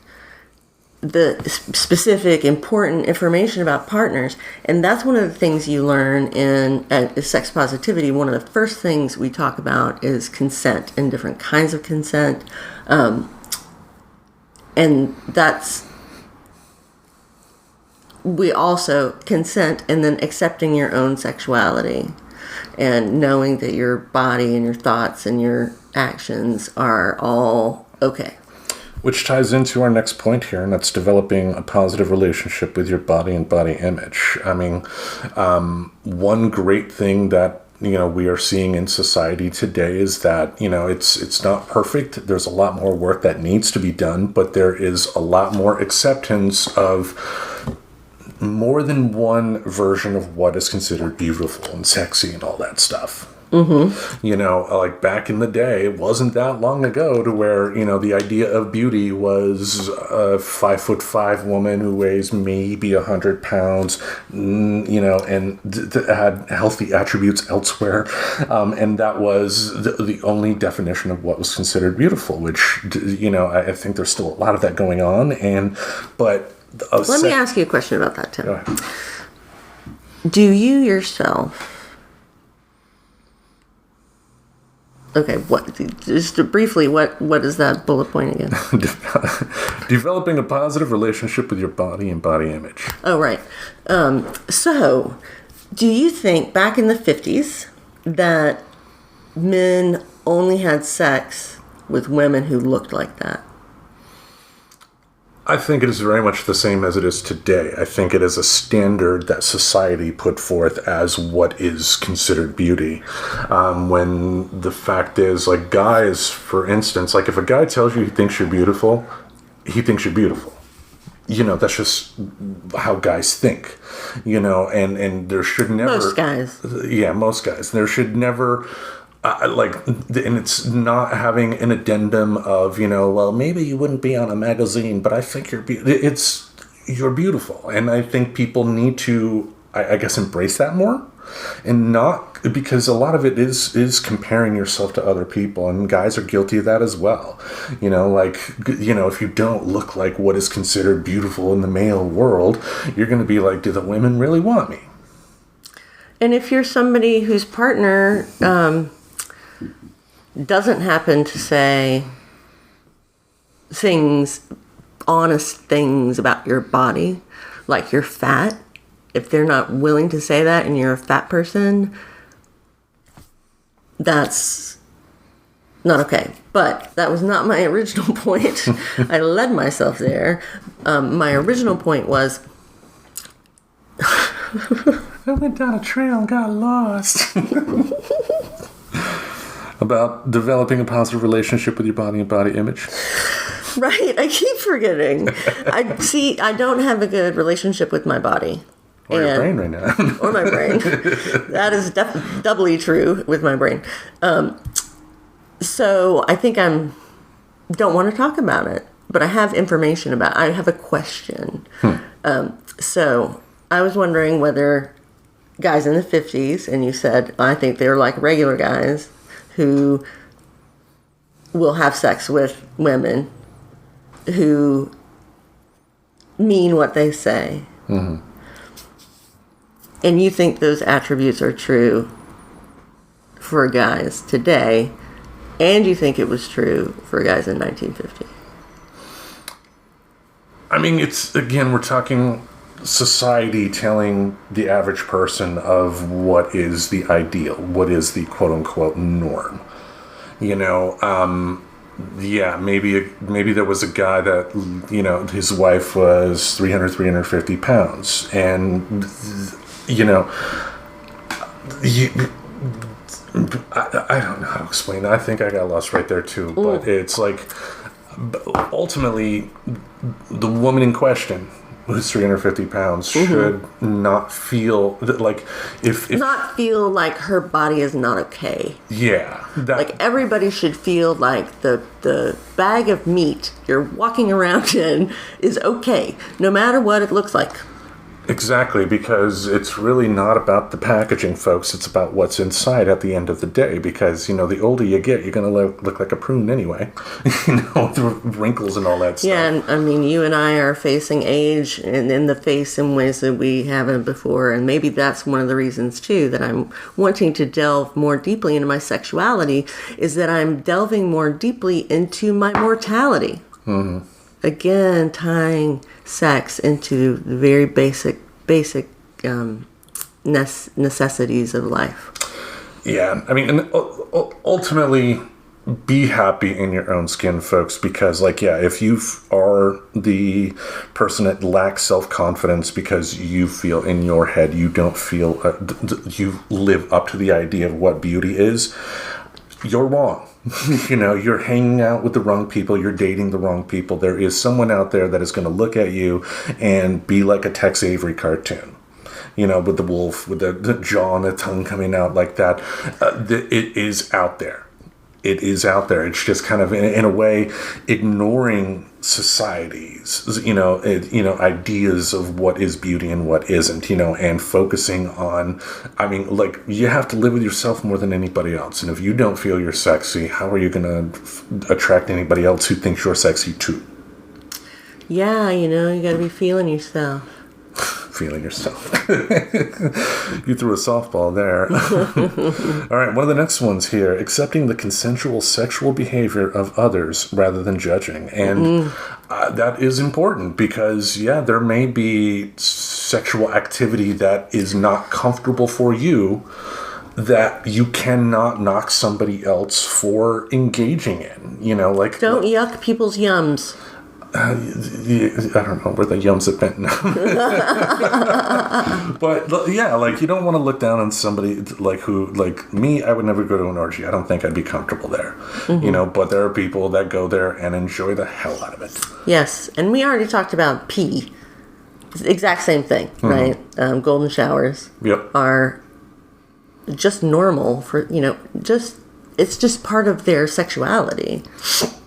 the specific important information about partners. And that's one of the things you learn in sex positivity. One of the first things we talk about is consent and different kinds of consent. And we also consent, and then accepting your own sexuality and knowing that your body and your thoughts and your actions are all okay. Which ties into our next point here, and that's developing a positive relationship with your body and body image. One great thing that we are seeing in society today is that it's not perfect. There's a lot more work that needs to be done, but there is a lot more acceptance of more than one version of what is considered beautiful and sexy and all that stuff. Mm-hmm. Like back in the day, it wasn't that long ago to where, the idea of beauty was a 5'5" woman who weighs maybe 100 pounds, and had healthy attributes elsewhere. And that was the only definition of what was considered beautiful, which, I think there's still a lot of that going on. Let me ask you a question about that, Tim. Go ahead. Do you yourself... Okay, just briefly, what is that bullet point again? Developing a positive relationship with your body and body image. Oh, right. So, do you think back in the 50s that men only had sex with women who looked like that? I think it is very much the same as it is today. I think it is a standard that society put forth as what is considered beauty. When the fact is, like guys, for instance, like if a guy tells you he thinks you're beautiful, he thinks you're beautiful. You know, that's just how guys think, you know, and there should never... Most guys. Yeah, most guys. There should never... and it's not having an addendum of, you know, well, maybe you wouldn't be on a magazine, but I think you're you're beautiful. And I think people need to, I guess, embrace that more. And not, because a lot of it is comparing yourself to other people, and guys are guilty of that as well. You know, like, you know, if you don't look like what is considered beautiful in the male world, you're going to be like, do the women really want me? And if you're somebody whose partner doesn't happen to say honest things about your body, like you're fat, if they're not willing to say that and you're a fat person, that's not okay. But that was not my original point. I led myself there. My original point was... I went down a trail and got lost. About developing a positive relationship with your body and body image. Right, I keep forgetting. I don't have a good relationship with my body. Or your brain right now. Or my brain. That is doubly true with my brain. So I think don't want to talk about it, but I have information about it. I have a question. So I was wondering whether guys in the 50s, and you said, I think they're like regular guys who will have sex with women who mean what they say. Mm-hmm. And you think those attributes are true for guys today, and you think it was true for guys in 1950. I mean, we're talking society telling the average person of what is the ideal, what is the quote-unquote norm. You know, maybe there was a guy that, you know, his wife was 350 pounds, and, you know, I don't know how to explain that. I think I got lost right there too, but it's like, ultimately, the woman in question, who's 350 pounds, should not feel like not feel like her body is not okay. Yeah, like everybody should feel like the bag of meat you're walking around in is okay, no matter what it looks like. Exactly, because it's really not about the packaging, folks. It's about what's inside at the end of the day. Because, you know, the older you get, you're going to look like a prune anyway. You know, with wrinkles and all that stuff. Yeah, and I mean, you and I are facing age and in the face in ways that we haven't before. And maybe that's one of the reasons, too, that I'm wanting to delve more deeply into my sexuality, is that I'm delving more deeply into my mortality. Mm-hmm. Again, tying sex into the very basic necessities of life. Yeah, I mean, and ultimately, be happy in your own skin, folks, because, like, yeah, if you are the person that lacks self-confidence because you feel in your head you don't feel, you live up to the idea of what beauty is, you're wrong. You know, you're hanging out with the wrong people. You're dating the wrong people. There is someone out there that is going to look at you and be like a Tex Avery cartoon. You know, with the wolf, with the jaw and the tongue coming out like that. It is out there. It is out there. It's just kind of, in a way, ignoring society's, ideas of what is beauty and what isn't, you know, and focusing on, I mean, like, you have to live with yourself more than anybody else. And if you don't feel you're sexy, how are you going to attract anybody else who thinks you're sexy too? Yeah, you know, you got to be feeling yourself. Feeling yourself. You threw a softball there. All right, one of the next ones here: accepting the consensual sexual behavior of others rather than judging. And that is important because, yeah, there may be sexual activity that is not comfortable for you that you cannot knock somebody else for engaging in. You know, like... Don't yuck people's yums. I don't know where the yums have been. But yeah, like you don't want to look down on somebody like who, like me. I would never go to an orgy. I don't think I'd be comfortable there. You know, but there are people that go there and enjoy the hell out of it. Yes, and we already talked about pee. It's the exact same thing, right? Golden showers are just normal for, it's just part of their sexuality.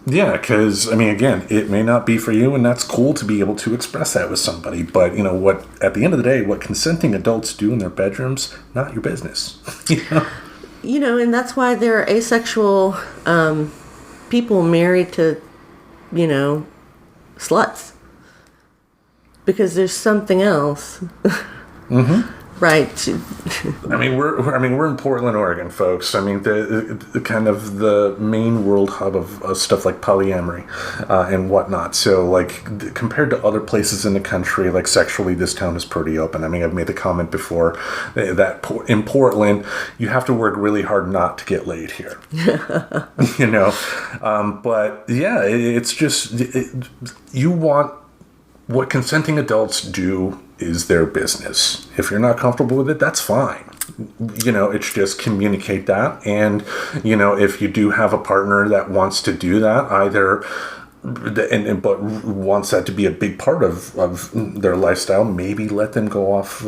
Yeah, because, I mean, again, it may not be for you, and that's cool to be able to express that with somebody. But, what, at the end of the day, what consenting adults do in their bedrooms, not your business. And that's why there are asexual people married to, sluts. Because there's something else. Right. I mean, we're in Portland, Oregon, folks. I mean, the kind of the main world hub of stuff like polyamory and whatnot. So, like, compared to other places in the country, like sexually, this town is pretty open. I mean, I've made the comment before that in Portland, you have to work really hard not to get laid here. But yeah, it's just you want what consenting adults do. Is their business. If you're not comfortable with it, that's fine. It's just communicate that. And, if you do have a partner that wants to do that, either but wants that to be a big part of their lifestyle, maybe let them go off,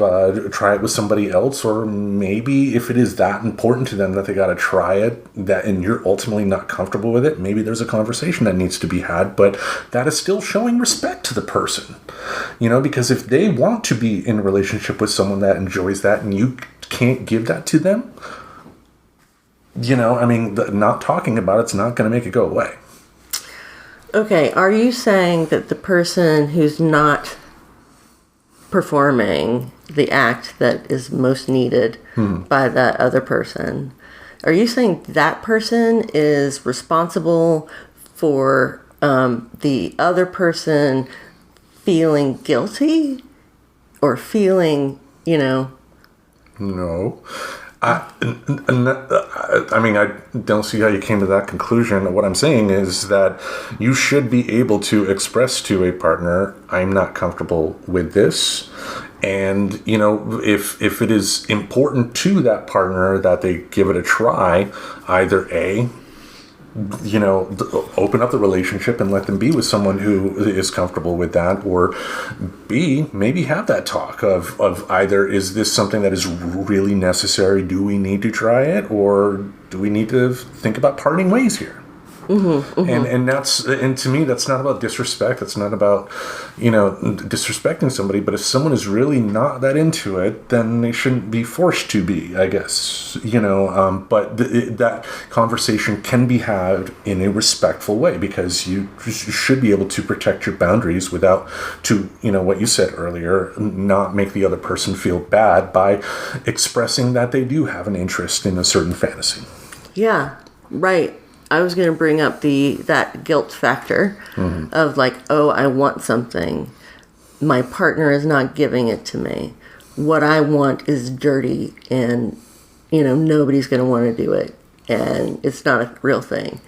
try it with somebody else, or maybe if it is that important to them that they got to try it, and you're ultimately not comfortable with it, maybe there's a conversation that needs to be had, but that is still showing respect to the person, because if they want to be in a relationship with someone that enjoys that and you can't give that to them, not talking about it's not going to make it go away. Okay, are you saying that the person who's not performing the act that is most needed by that other person, are you saying that person is responsible for the other person feeling guilty or feeling, No. I don't see how you came to that conclusion. What I'm saying is that you should be able to express to a partner, I'm not comfortable with this. And, if it is important to that partner that they give it a try, either A, open up the relationship and let them be with someone who is comfortable with that, or B, maybe have that talk of either is this something that is really necessary? Do we need to try it, or do we need to think about parting ways here? And to me, that's not about disrespect. It's not about disrespecting somebody. But if someone is really not that into it, then they shouldn't be forced to be, I guess. But that conversation can be had in a respectful way, because you should be able to protect your boundaries without, what you said earlier, not make the other person feel bad by expressing that they do have an interest in a certain fantasy. Yeah, right. I was going to bring up that guilt factor of like, oh, I want something. My partner is not giving it to me. What I want is dirty, and, nobody's going to want to do it. And it's not a real thing.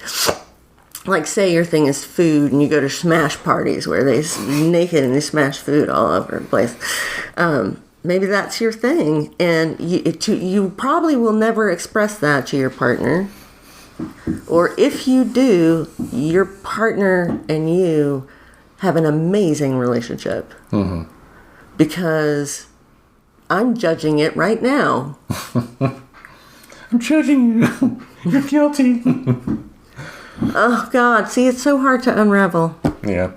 Like, say your thing is food, and you go to smash parties where they're naked and they smash food all over the place. Maybe that's your thing. And you probably will never express that to your partner. Or if you do, your partner and you have an amazing relationship. Because I'm judging it right now. I'm judging you. You're guilty. Oh, God. See, it's so hard to unravel. Yeah.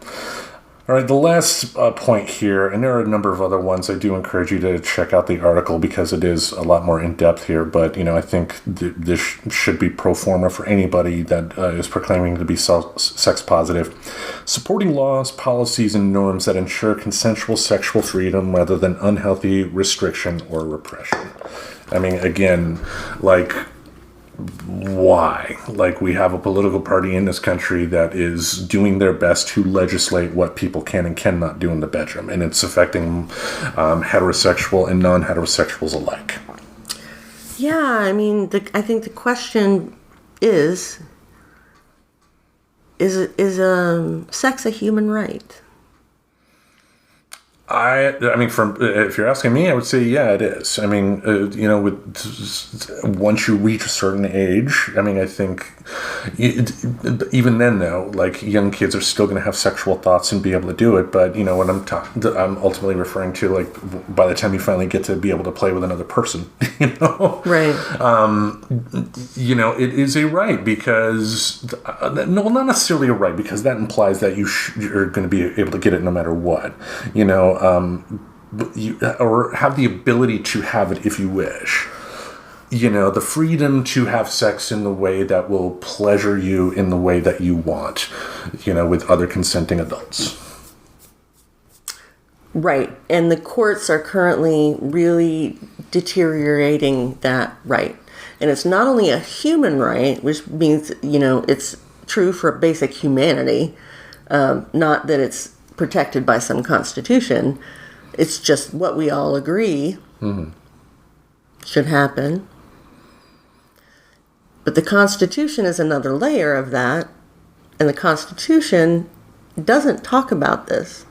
All right, the last point here, and there are a number of other ones. I do encourage you to check out the article because it is a lot more in-depth here. But, I think this should be pro forma for anybody that is proclaiming to be sex positive. Supporting laws, policies, and norms that ensure consensual sexual freedom rather than unhealthy restriction or repression. I mean, again, why? We have a political party in this country that is doing their best to legislate what people can and cannot do in the bedroom, and it's affecting heterosexual and non-heterosexuals alike. Yeah, I mean, I think the question is is sex a human right? I mean, if you're asking me, I would say, yeah, it is. I mean, once you reach a certain age, I mean, I think even then, though, like young kids are still going to have sexual thoughts and be able to do it. But what I'm ultimately referring to, like, by the time you finally get to be able to play with another person, Right. It is a right because, no, not necessarily a right, because that implies that you're going to be able to get it no matter what, or have the ability to have it if you wish. The freedom to have sex in the way that will pleasure you in the way that you want, with other consenting adults. Right. And the courts are currently really deteriorating that right. And it's not only a human right, which means, it's true for basic humanity, not that it's protected by some constitution. It's just what we all agree should happen. But the Constitution is another layer of that, and the Constitution doesn't talk about this.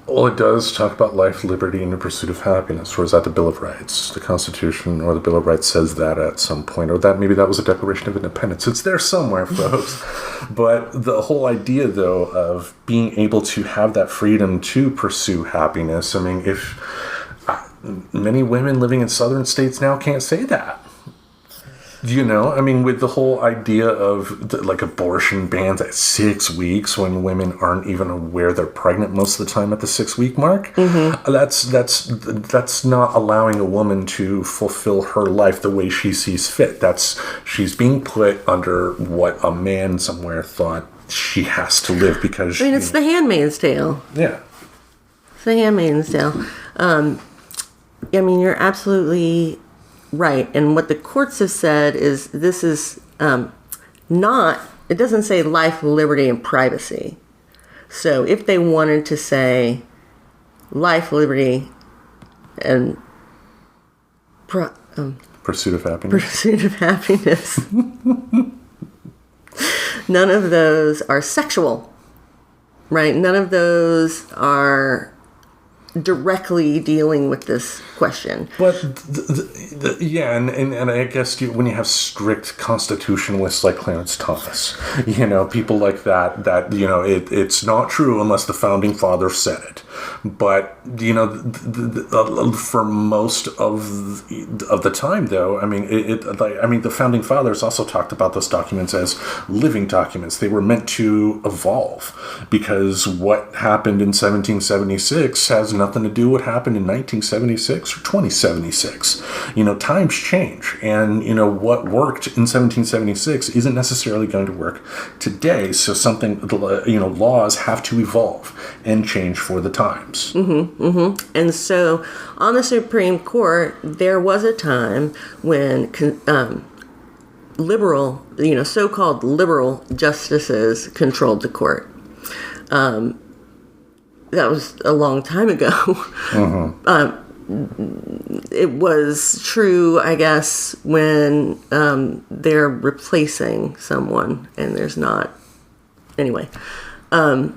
Well, it does talk about life, liberty, and the pursuit of happiness, or is that the Bill of Rights? The Constitution or the Bill of Rights says that at some point, or maybe that was a Declaration of Independence. It's there somewhere, folks. But the whole idea, though, of being able to have that freedom to pursue happiness, I mean, if many women living in southern states now can't say that. I mean, with the whole idea of like abortion bans at 6 weeks when women aren't even aware they're pregnant most of the time at the 6-week mark, that's not allowing a woman to fulfill her life the way she sees fit. She's being put under what a man somewhere thought she has to live because. I mean, it's the Handmaid's Tale. Yeah, it's the Handmaid's Tale. I mean, you're absolutely right. And what the courts have said is this is not, it doesn't say life, liberty, and privacy. So if they wanted to say life, liberty, and pursuit of happiness. None of those are sexual, right? None of those are directly dealing with this question. But yeah, and I guess when you have strict constitutionalists like Clarence Thomas, people like that it's not true unless the founding fathers said it. But for most of the time, though, I mean, the founding fathers also talked about those documents as living documents. They were meant to evolve because what happened in 1776 has nothing to do with what happened in 1976 or 2076. Times change, and what worked in 1776 isn't necessarily going to work today. So laws have to evolve and change for the times. And so on the Supreme Court, there was a time when liberal, so-called liberal justices controlled the court. That was a long time ago. It was true, I guess, when they're replacing someone and there's not. Anyway, so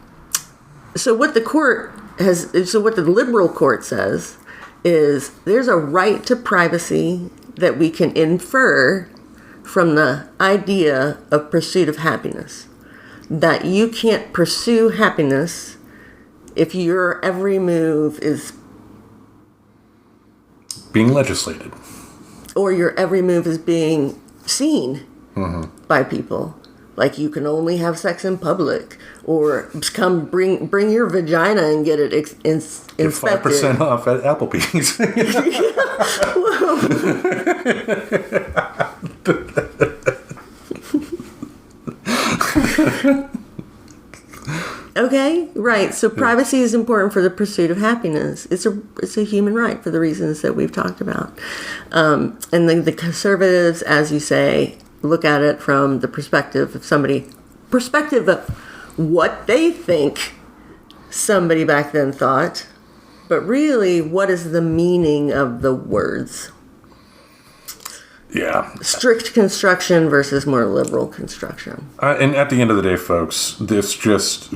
what the liberal court says is there's a right to privacy that we can infer from the idea of pursuit of happiness. That you can't pursue happiness if your every move is being legislated, or your every move is being seen by people. Like you can only have sex in public, or come bring your vagina and get it inspected. 5% off at Applebee's. Okay, right. So privacy is important for the pursuit of happiness. It's a human right for the reasons that we've talked about. And the conservatives, as you say, look at it from the perspective of what they think somebody back then thought, but really, what is the meaning of the words? Yeah. strict construction versus more liberal construction. And at the end of the day, folks, this just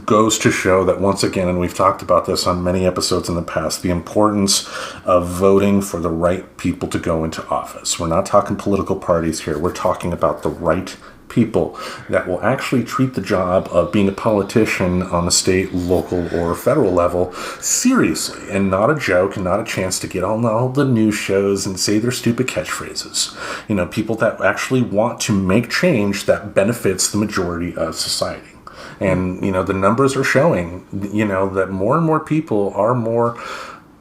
goes to show that once again, and we've talked about this on many episodes in the past, the importance of voting for the right people to go into office. We're not talking political parties here. We're talking about the right people that will actually treat the job of being a politician on a state, local, or federal level seriously, and not a joke, and not a chance to get on all the news shows and say their stupid catchphrases. You know, people that actually want to make change that benefits the majority of society. And, you know, the numbers are showing, you know, that more and more people are more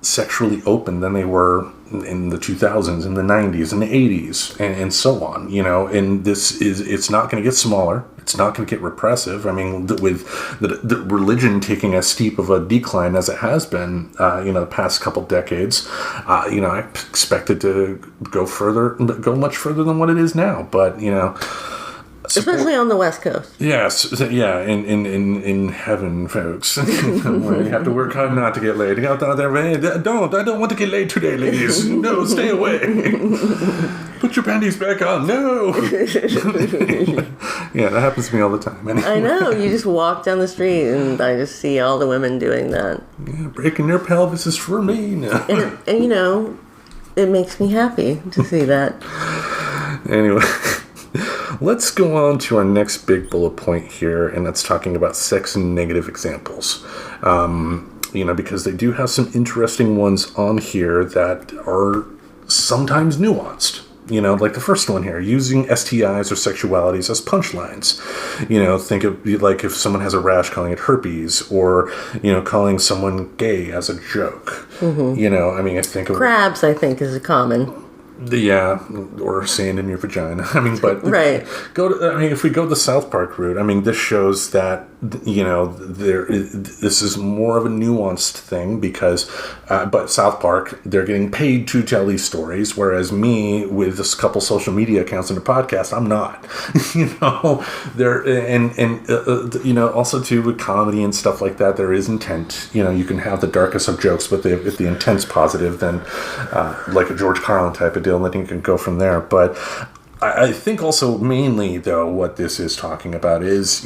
sexually open than they were in the 2000s, in the 90s, in the 80s, and so on, you know, and it's not going to get smaller. It's not going to get repressive. I mean, with the religion taking as steep of a decline as it has been, you know, the past couple decades, you know, I expect it to go much further than what it is now. But, you know, especially on the West Coast. Yes, yeah, in heaven, folks. You have to work hard not to get laid. Get out there, hey, I don't want to get laid today, ladies. No, stay away. Put your panties back on. No. Yeah, that happens to me all the time. Anyway. I know. You just walk down the street, and I just see all the women doing that. Yeah, breaking your pelvis is for me. No. And you know, it makes me happy to see that. Anyway. Let's go on to our next big bullet point here, and that's talking about sex and negative examples. You know, because they do have some interesting ones on here that are sometimes nuanced. You know, like the first one here, using STIs or sexualities as punchlines. You know, think of like if someone has a rash, calling it herpes, or, you know, calling someone gay as a joke. Mm-hmm. You know, I mean, I think of crabs, I think, is a common. Yeah, or sand in your vagina. I mean, but right. If we go the South Park route, I mean, this shows that, you know, this is more of a nuanced thing because, but South Park, they're getting paid to tell these stories, whereas me with a couple social media accounts and a podcast, I'm not. You know, you know, also too with comedy and stuff like that, there is intent. You know, you can have the darkest of jokes, but if the intent's positive, then like a George Carlin type of deal, and then you can go from there. But I think also mainly though what this is talking about is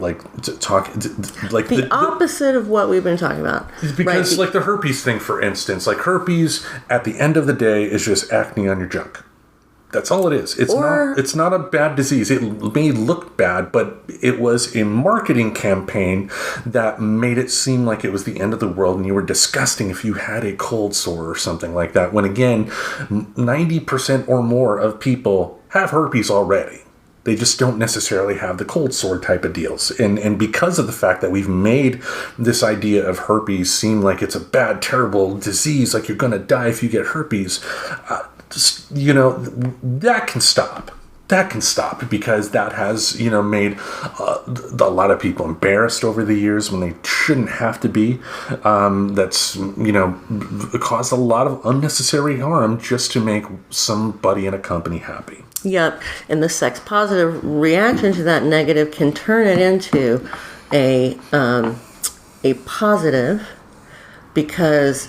like the opposite of what we've been talking about. Because like the herpes thing, for instance, like herpes at the end of the day is just acne on your junk. That's all it is. It's not a bad disease. It may look bad, but it was a marketing campaign that made it seem like it was the end of the world and you were disgusting if you had a cold sore or something like that. When again, 90% or more of people have herpes already. They just don't necessarily have the cold sore type of deals. And because of the fact that we've made this idea of herpes seem like it's a bad, terrible disease, like you're going to die if you get herpes, you know, that can stop. That can stop because that has, you know, made a lot of people embarrassed over the years when they shouldn't have to be. That's, you know, caused a lot of unnecessary harm just to make somebody in a company happy. Yep. And the sex positive reaction to that negative can turn it into a positive, because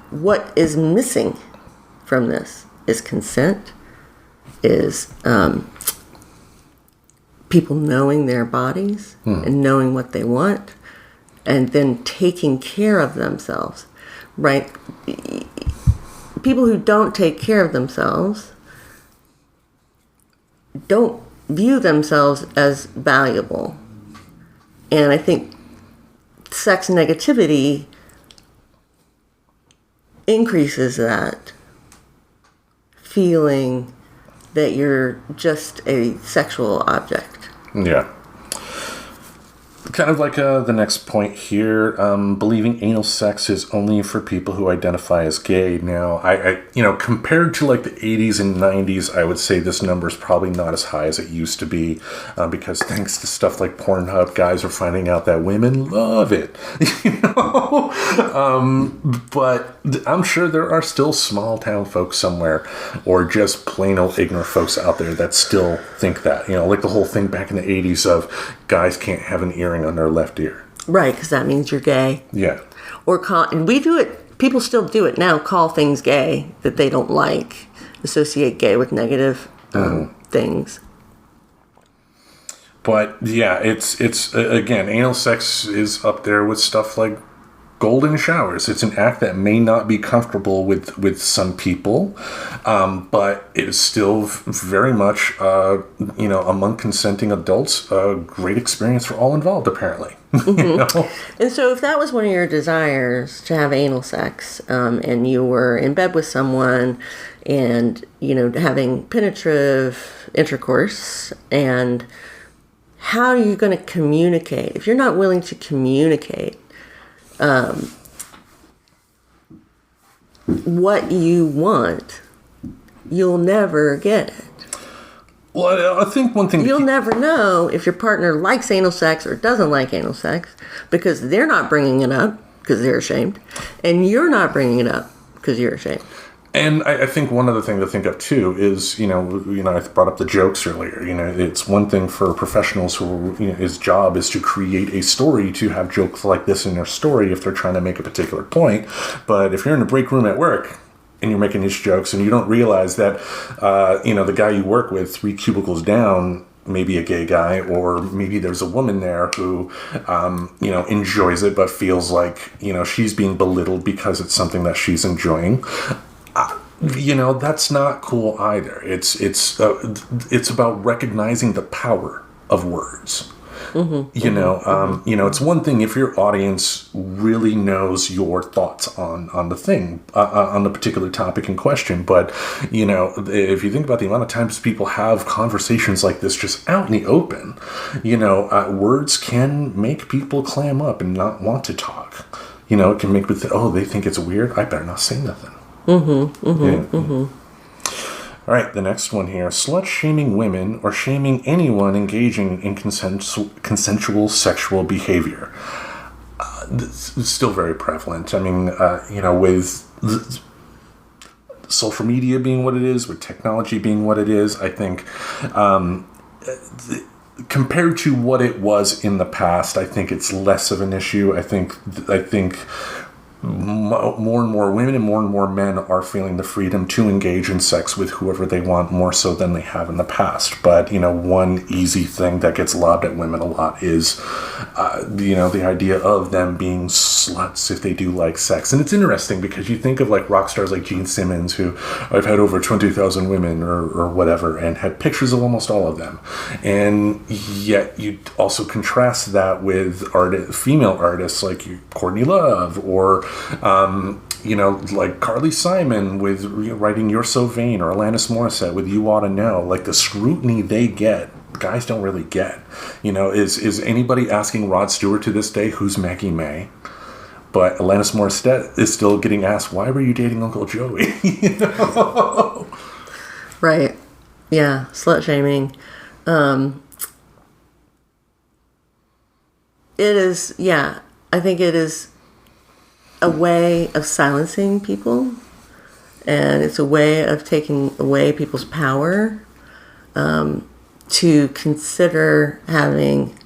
what is missing from this is consent, is people knowing their bodies and knowing what they want, and then taking care of themselves, right? People who don't take care of themselves don't view themselves as valuable. And I think sex negativity increases that feeling that you're just a sexual object. Yeah. Kind of like the next point here, believing anal sex is only for people who identify as gay. Now, I you know, compared to like the 80s and 90s, I would say this number is probably not as high as it used to be, because thanks to stuff like Pornhub, guys are finding out that women love it. You know, but I'm sure there are still small town folks somewhere, or just plain old ignorant folks out there that still think that. You know, like the whole thing back in the 80s of guys can't have an earring on their left ear. Right, because that means you're gay. Yeah. And we do it, people still do it now, call things gay that they don't like. associate gay with negative things. But yeah, it's again, anal sex is up there with stuff like golden showers. It's an act that may not be comfortable with some people, but it is still very much, among consenting adults, a great experience for all involved, apparently. You know? And so if that was one of your desires, to have anal sex, and you were in bed with someone and, having penetrative intercourse, and how are you going to communicate? If you're not willing to communicate what you want, you'll never get it. Well, I think one thing... You'll never know if your partner likes anal sex or doesn't like anal sex, because they're not bringing it up because they're ashamed, and you're not bringing it up because you're ashamed. And I think one other thing to think of too is, I brought up the jokes earlier. It's one thing for professionals who, his job is to create a story, to have jokes like this in their story if they're trying to make a particular point. But if you're in a break room at work and you're making these jokes and you don't realize that, the guy you work with 3 cubicles down, maybe a gay guy, or maybe there's a woman there who, enjoys it but feels like, she's being belittled because it's something that she's enjoying. That's not cool either. It's about recognizing the power of words. It's one thing if your audience really knows your thoughts on the thing, on the particular topic in question. But, if you think about the amount of times people have conversations like this just out in the open, words can make people clam up and not want to talk. It can make people think, they think it's weird. I better not say nothing. All right, the next one here. Slut-shaming women or shaming anyone engaging in consensual sexual behavior. This is still very prevalent. I mean, with social media being what it is, with technology being what it is, I think compared to what it was in the past, I think it's less of an issue. I think more and more women and more men are feeling the freedom to engage in sex with whoever they want, more so than they have in the past. But, one easy thing that gets lobbed at women a lot is, the idea of them being sluts if they do like sex. And it's interesting because you think of like rock stars like Gene Simmons, who I've had over 20,000 women or whatever, and had pictures of almost all of them. And yet you also contrast that with female artists like Courtney Love, or like Carly Simon with writing You're So Vain, or Alanis Morissette with You Ought to Know. Like, the scrutiny they get, guys don't really get. Is anybody asking Rod Stewart to this day, who's Maggie May? But Alanis Morissette is still getting asked, why were you dating Uncle Joey? Right. Yeah, slut shaming. It is, I think it is a way of silencing people, and it's a way of taking away people's power to consider having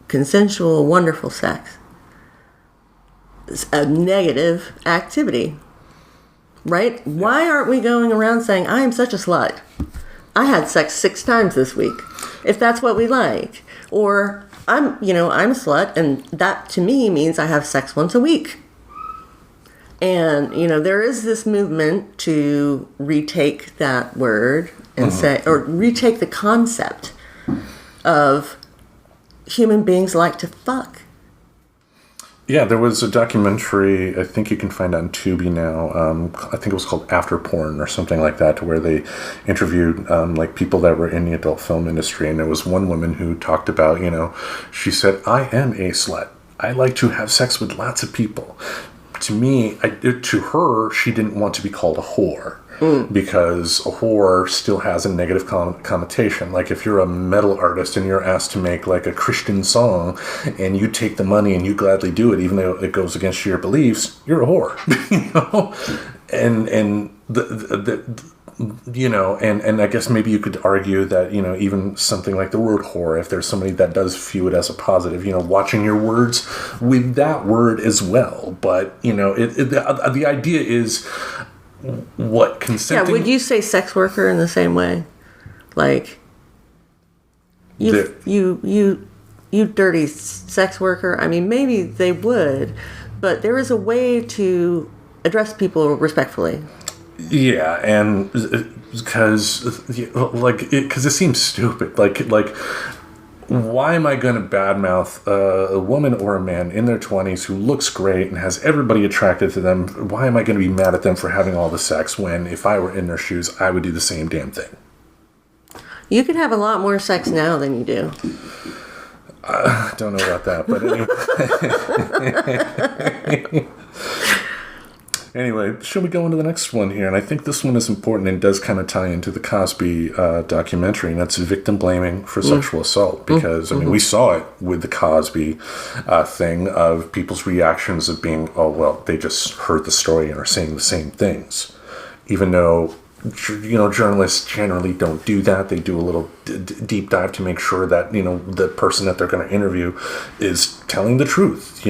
consensual, wonderful sex. It's a negative activity, right? Why aren't we going around saying, I am such a slut? I had sex 6 times this week, if that's what we like. Or I'm a slut, and that to me means I have sex once a week. And, there is this movement to retake that word and say, or retake the concept of human beings like to fuck. Yeah, there was a documentary, I think you can find on Tubi now. I think it was called After Porn or something like that, where they interviewed people that were in the adult film industry. And there was one woman who talked about, she said, I am a slut. I like to have sex with lots of people. To her, she didn't want to be called a whore. Because a whore still has a negative connotation. Like, if you're a metal artist and you're asked to make like a Christian song, and you take the money and you gladly do it, even though it goes against your beliefs, you're a whore. And and I guess maybe you could argue that, even something like the word whore, if there's somebody that does view it as a positive, watching your words with that word as well. But, the idea is, what Yeah, consenting... would you say sex worker in the same way? Like, you dirty sex worker? I mean, maybe they would, but there is a way to address people respectfully. Yeah, and because it seems stupid. Like, why am I going to badmouth a woman or a man in their 20s who looks great and has everybody attracted to them? Why am I going to be mad at them for having all the sex when, if I were in their shoes, I would do the same damn thing? You could have a lot more sex now than you do. Don't know about that, but anyway. Anyway, should we go into the next one here? And I think this one is important and does kind of tie into the Cosby documentary, and that's victim blaming for sexual assault. Because, I mean, we saw it with the Cosby thing of people's reactions of being, oh, well, they just heard the story and are saying the same things. Even though, journalists generally don't do that. They do a little deep dive to make sure that, the person that they're going to interview is telling the truth,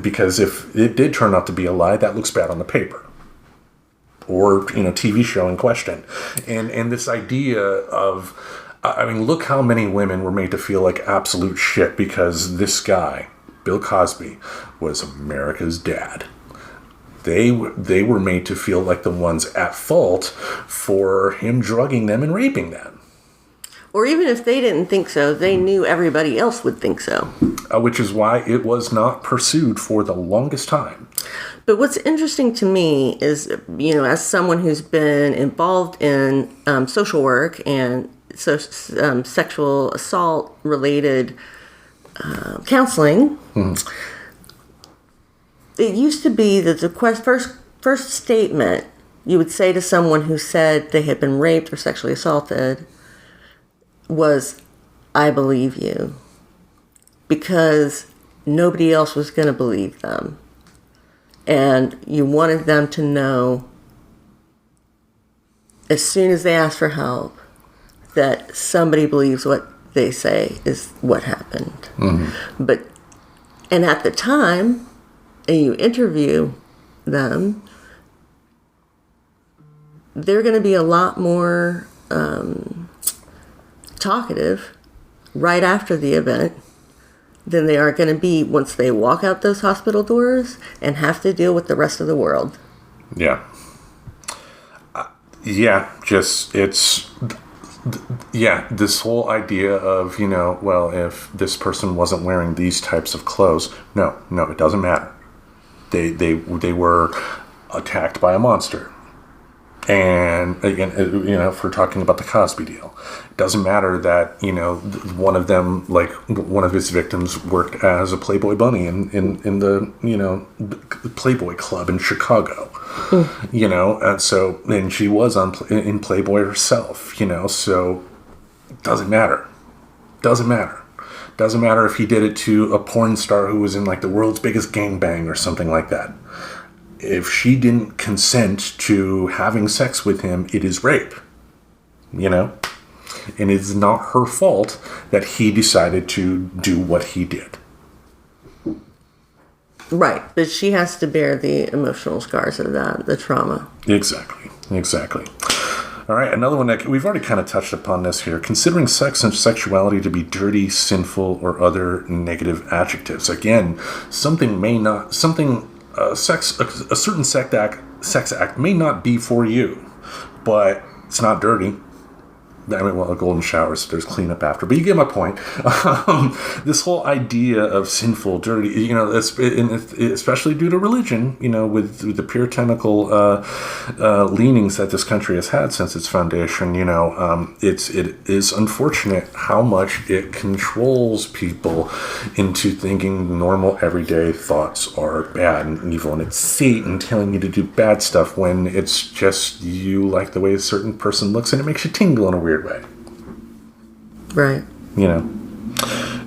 because if it did turn out to be a lie, that looks bad on the paper or, TV show in question. And this idea of, look how many women were made to feel like absolute shit because this guy, Bill Cosby, was America's dad. They were made to feel like the ones at fault for him drugging them and raping them. Or even if they didn't think so, they knew everybody else would think so. Which is why it was not pursued for the longest time. But what's interesting to me is, as someone who's been involved in social work and sexual assault related counseling, it used to be that the first statement you would say to someone who said they had been raped or sexually assaulted was, "I believe you," because nobody else was going to believe them. And you wanted them to know, as soon as they ask for help, that somebody believes what they say is what happened. And at the time, and you interview them, they're going to be a lot more talkative right after the event than they are going to be once they walk out those hospital doors and have to deal with the rest of the world. Yeah. This whole idea of, well, if this person wasn't wearing these types of clothes, no, it doesn't matter. They were attacked by a monster. And again, if we're talking about the Cosby deal, it doesn't matter that, one of them, like one of his victims, worked as a Playboy bunny in the, Playboy Club in Chicago, and she was in Playboy herself, so it doesn't matter. Doesn't matter if he did it to a porn star who was in like the world's biggest gangbang or something like that. If she didn't consent to having sex with him, it is rape. And it's not her fault that he decided to do what he did. Right, but she has to bear the emotional scars of that, the trauma. Exactly. All right, another one that we've already kind of touched upon this here. Considering sex and sexuality to be dirty, sinful, or other negative adjectives. Again, a certain sex act may not be for you, but it's not dirty. A golden showers, there's cleanup after, but you get my point. This whole idea of sinful, dirty, especially due to religion, with the puritanical leanings that this country has had since its foundation, it is unfortunate how much it controls people into thinking normal, everyday thoughts are bad and evil, and it's Satan telling you to do bad stuff when it's just you like the way a certain person looks and it makes you tingle in a weird way. Right.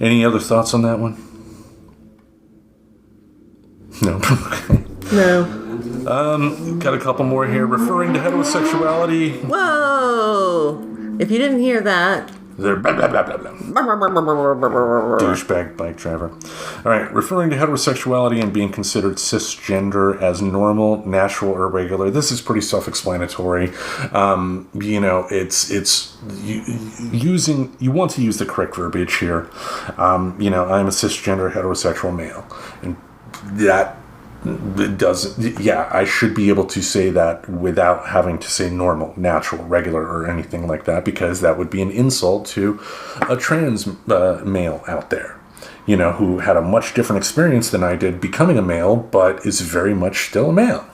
Any other thoughts on that one? No. No. Got a couple more here. Referring to heterosexuality. Whoa! If you didn't hear that, They're blah, blah, blah, blah, blah. Douchebag bike driver. All right. Referring to heterosexuality and being considered cisgender as normal, natural, or regular. This is pretty self-explanatory. You want to use the correct verbiage here. I'm a cisgender heterosexual male. And that doesn't, I should be able to say that without having to say normal, natural, regular, or anything like that, because that would be an insult to a trans male out there, who had a much different experience than I did becoming a male, but is very much still a male.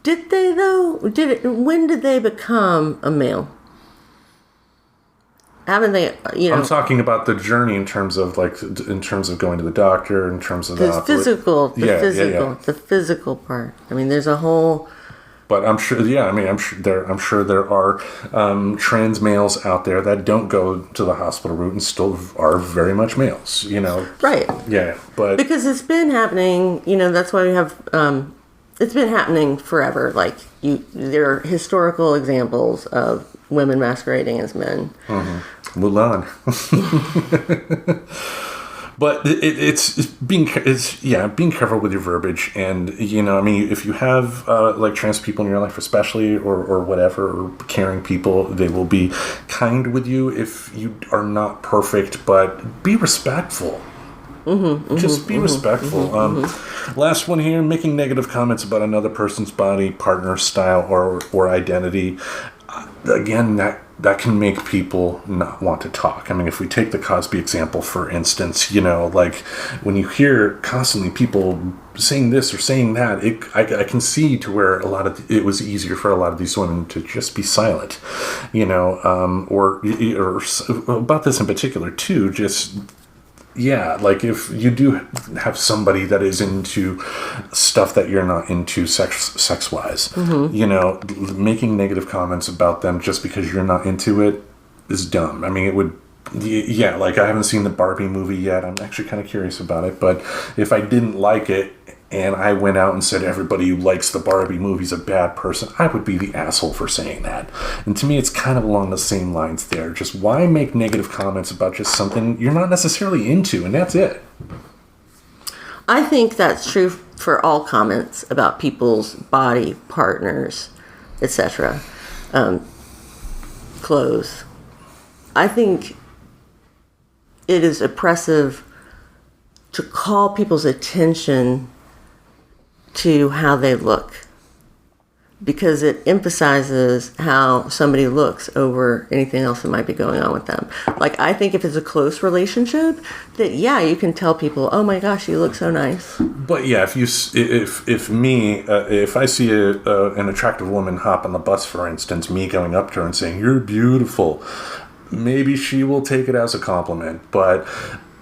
Did they, though? When did they become a male? Haven't they, I'm talking about the journey in terms of going to the doctor, in terms of the physical part. I mean, there's a whole. But I'm sure, I'm sure there are trans males out there that don't go to the hospital route and still are very much males, Right. Yeah, but because it's been happening, that's why we have. It's been happening forever. Like there are historical examples of women masquerading as men. Mm-hmm. Mulan. But it's being careful with your verbiage, and if you have trans people in your life, especially or whatever, or caring people, they will be kind with you if you are not perfect, but be respectful. Just be respectful. Last one here: making negative comments about another person's body, partner, style, or identity. Again, that can make people not want to talk. I mean, if we take the Cosby example, for instance, when you hear constantly people saying this or saying that, I can see to where it was easier for a lot of these women to just be silent, or about this in particular too, just. Yeah, if you do have somebody that is into stuff that you're not into sex-wise, making negative comments about them just because you're not into it is dumb. I mean, it would, I haven't seen the Barbie movie yet. I'm actually kind of curious about it, but if I didn't like it and I went out and said everybody who likes the Barbie movie is a bad person, I would be the asshole for saying that. And to me, it's kind of along the same lines there. Just why make negative comments about just something you're not necessarily into, and that's it. I think that's true for all comments about people's body, partners, etc., clothes. I think it is oppressive to call people's attention to how they look, because it emphasizes how somebody looks over anything else that might be going on with them. I think if it's a close relationship, that you can tell people, oh my gosh, you look so nice. But yeah, if I see an attractive woman hop on the bus, for instance, me going up to her and saying, "You're beautiful," maybe she will take it as a compliment, but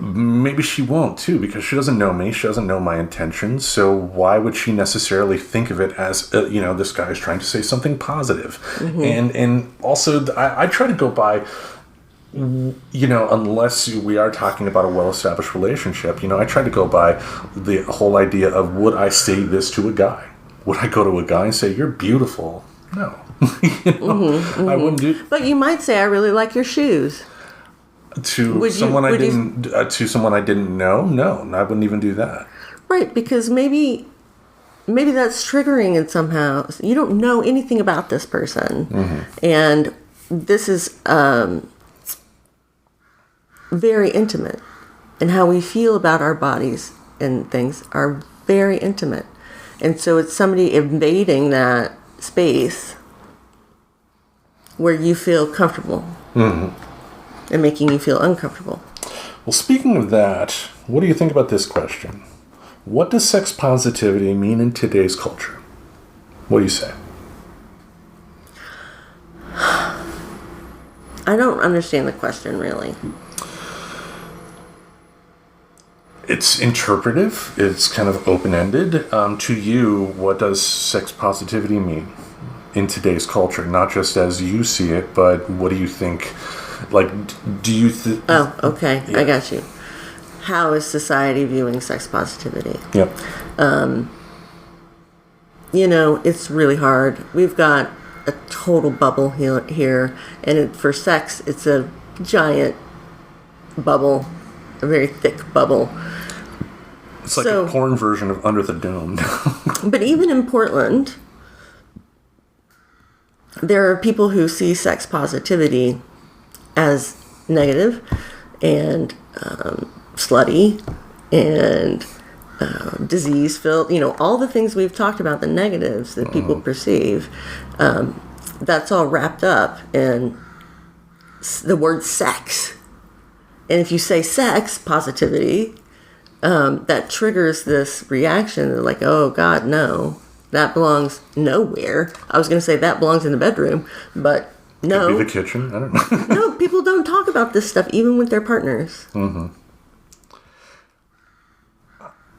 maybe she won't too, because she doesn't know me, she doesn't know my intentions, so why would she necessarily think of it as this guy is trying to say something positive? And also I try to go by, unless we are talking about a well-established relationship, I try to go by the whole idea of, would I say this to a guy? Would I go to a guy and say, "You're beautiful"? No. I wouldn't do. But you might say, "I really like your shoes." To someone I didn't know, no, I wouldn't even do that. Right, because maybe that's triggering in somehow. You don't know anything about this person, and this is very intimate, and how we feel about our bodies and things are very intimate, and so it's somebody invading that space where you feel comfortable. And making you feel uncomfortable. Well, speaking of that, what do you think about this question? What does sex positivity mean in today's culture? What do you say? I don't understand the question, really. It's interpretive. It's kind of open-ended. To you, what does sex positivity mean in today's culture? Not just as you see it, but what do you think? Do you Oh, okay. Yeah. I got you. How is society viewing sex positivity? Yep. It's really hard. We've got a total bubble here. And for sex, it's a giant bubble, a very thick bubble. It's like a porn version of Under the Dome. But even in Portland, there are people who see sex positivity as negative and slutty and disease-filled. All the things we've talked about, the negatives that people perceive, that's all wrapped up in the word sex. And if you say sex positivity, that triggers this reaction like, oh God, no, that belongs nowhere. I was going to say that belongs in the bedroom, but no. Could be the kitchen. I don't know. No, people don't talk about this stuff even with their partners. Mm-hmm.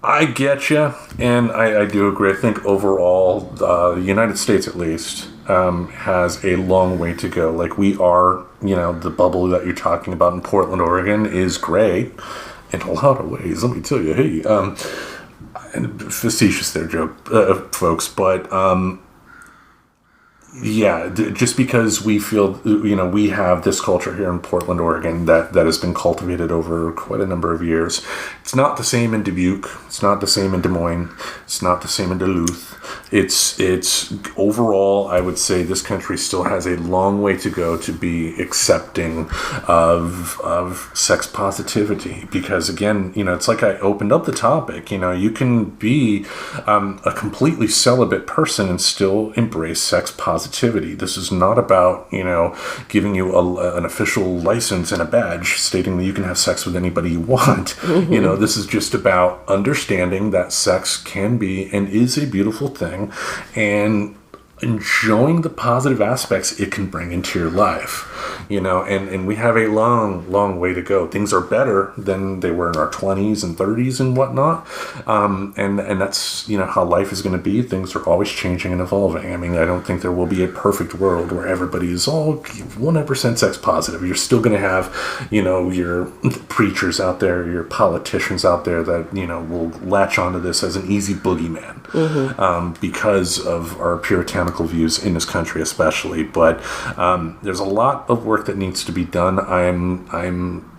I get you, and I do agree. I think overall, the United States at least has a long way to go. Like we are, the bubble that you're talking about in Portland, Oregon is great in a lot of ways. Let me tell you, hey, and facetious there, joke, folks, but yeah, just because we feel, we have this culture here in Portland, Oregon that has been cultivated over quite a number of years. It's not the same in Dubuque. It's not the same in Des Moines. It's not the same in Duluth. It's overall, I would say this country still has a long way to go to be accepting of sex positivity. Because again, it's like I opened up the topic, you can be a completely celibate person and still embrace sex positivity. This is not about, giving you an official license and a badge stating that you can have sex with anybody you want. Mm-hmm. This is just about understanding that sex can be and is a beautiful thing, and enjoying the positive aspects it can bring into your life, and we have a long way to go. Things are better than they were in our 20s and 30s and whatnot, and that's how life is going to be. Things are always changing and evolving. I mean, I don't think there will be a perfect world where everybody is all 100% sex positive. You're still going to have your preachers out there, your politicians out there that will latch onto this as an easy boogeyman, mm-hmm. Because of our puritanical views in this country especially. But there's a lot of work that needs to be done. I'm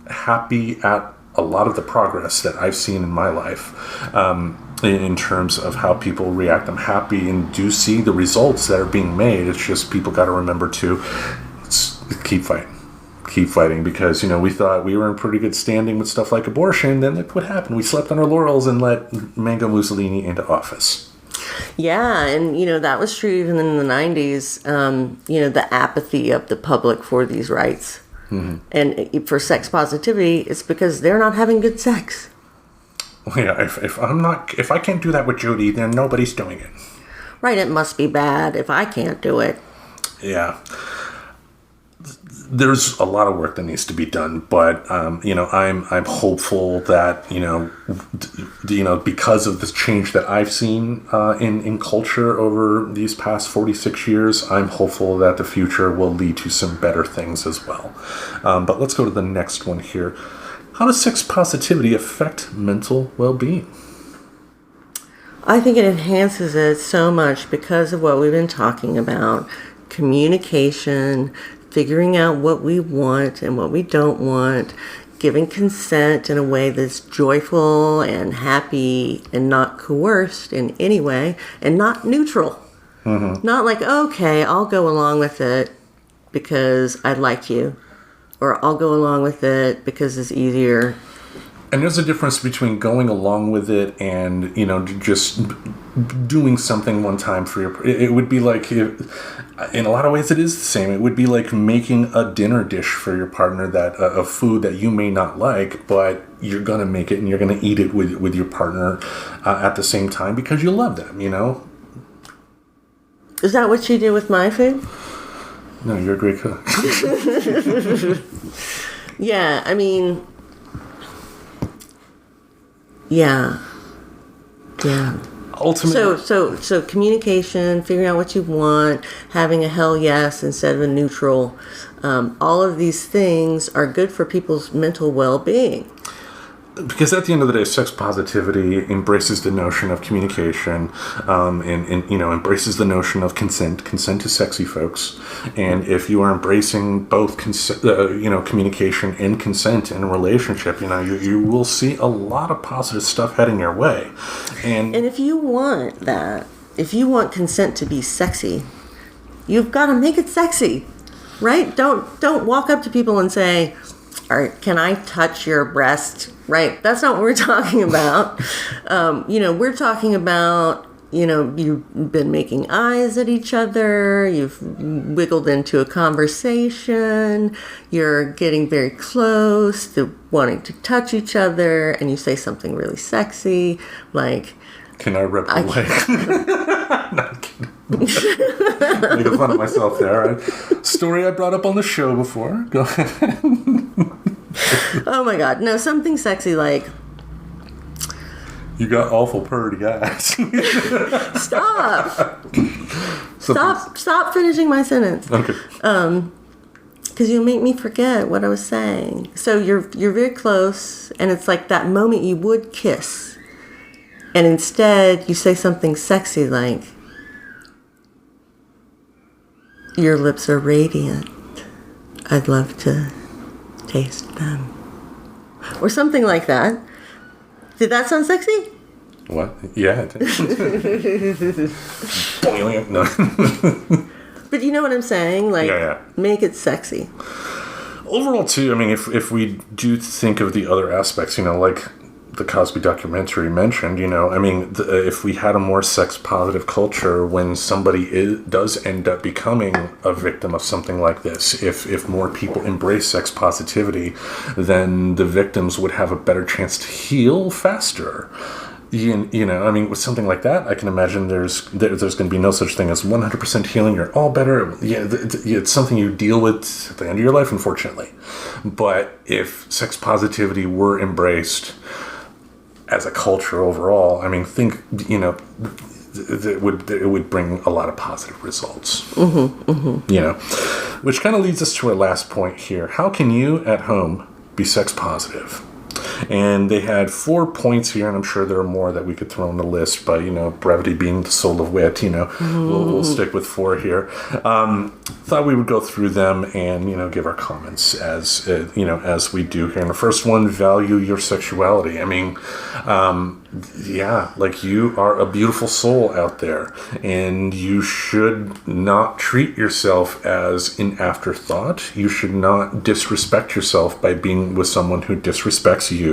happy at a lot of the progress that I've seen in my life in terms of how people react. I'm happy and do see the results that are being made. It's just people got to remember to keep fighting, because we thought we were in pretty good standing with stuff like abortion. Then look what happened. We slept on our laurels and let Mango Mussolini into office. Yeah, and that was true even in the 90s. The apathy of the public for these rights. Mm-hmm. And for sex positivity, it's because they're not having good sex. Well, yeah, if I can't do that with Jody, then nobody's doing it. Right, it must be bad if I can't do it. Yeah. There's a lot of work that needs to be done, but I'm hopeful that because of this change that I've seen in culture over these past 46 years, I'm hopeful that the future will lead to some better things as well. But let's go to the next one here. How does sex positivity affect mental well-being? I think it enhances it so much because of what we've been talking about: communication, figuring out what we want and what we don't want, giving consent in a way that's joyful and happy and not coerced in any way, and not neutral. Mm-hmm. Not like, okay, I'll go along with it because I like you, or I'll go along with it because it's easier. And there's a difference between going along with it and, just doing something one time for your... It would be like, in a lot of ways it is the same. It would be like making a dinner dish for your partner, that of food that you may not like, but you're going to make it and you're going to eat it with your partner at the same time because you love them, Is that what you do with my food? No, you're a great cook. Yeah, I mean... Yeah. Ultimately. So communication, figuring out what you want, having a hell yes instead of a neutral. All of these things are good for people's mental well-being. Because at the end of the day, sex positivity embraces the notion of communication, and embraces the notion of consent. Consent is sexy, folks. And if you are embracing both communication and consent in a relationship, you will see a lot of positive stuff heading your way. And if you want that, if you want consent to be sexy, you've got to make it sexy, right? Don't walk up to people and say, "All right, can I touch your breast?" Right? That's not what we're talking about. We're talking about, you've been making eyes at each other, you've wiggled into a conversation, you're getting very close to wanting to touch each other, and you say something really sexy, like, "Can I rub your leg?" Not kidding. Making fun of myself there. Story I brought up on the show before. Go ahead. Oh my God. No, something sexy like, "You got awful purty eyes." Stop. Stop finishing my sentence. Okay. Because you'll make me forget what I was saying. So you're very close, and it's like that moment you would kiss. And instead, you say something sexy like, "Your lips are radiant. I'd love to taste them." Or something like that. Did that sound sexy? What? Yeah. No. But you know what I'm saying? Like, Yeah. make it sexy. Overall, too, I mean, if we do think of the other aspects, like the Cosby documentary mentioned, if we had a more sex-positive culture when somebody does end up becoming a victim of something like this, if more people embrace sex positivity, then the victims would have a better chance to heal faster. With something like that, I can imagine there's going to be no such thing as 100% healing. You're all better. Yeah, it's something you deal with at the end of your life, unfortunately. But if sex positivity were embraced as a culture overall, it would bring a lot of positive results. Which kind of leads us to our last point here. How can you at home be sex positive? And they had 4 points here, and I'm sure there are more that we could throw on the list, but, brevity being the soul of wit, we'll stick with 4 here. Thought we would go through them and, give our comments as we do here. And the first one, value your sexuality. You are a beautiful soul out there, and you should not treat yourself as an afterthought. You should not disrespect yourself by being with someone who disrespects you.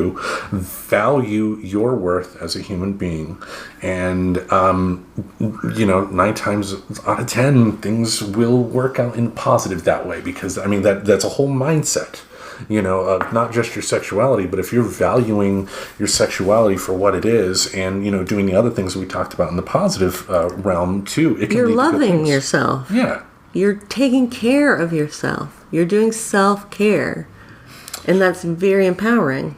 Value your worth as a human being, and 9 times out of 10 things will work out in positive that way, because that's a whole mindset. Of not just your sexuality, but if you're valuing your sexuality for what it is, and doing the other things we talked about in the positive realm too, it can You're lead to good loving things. yourself. Yeah, You're taking care of yourself. You're doing self-care, and that's very empowering.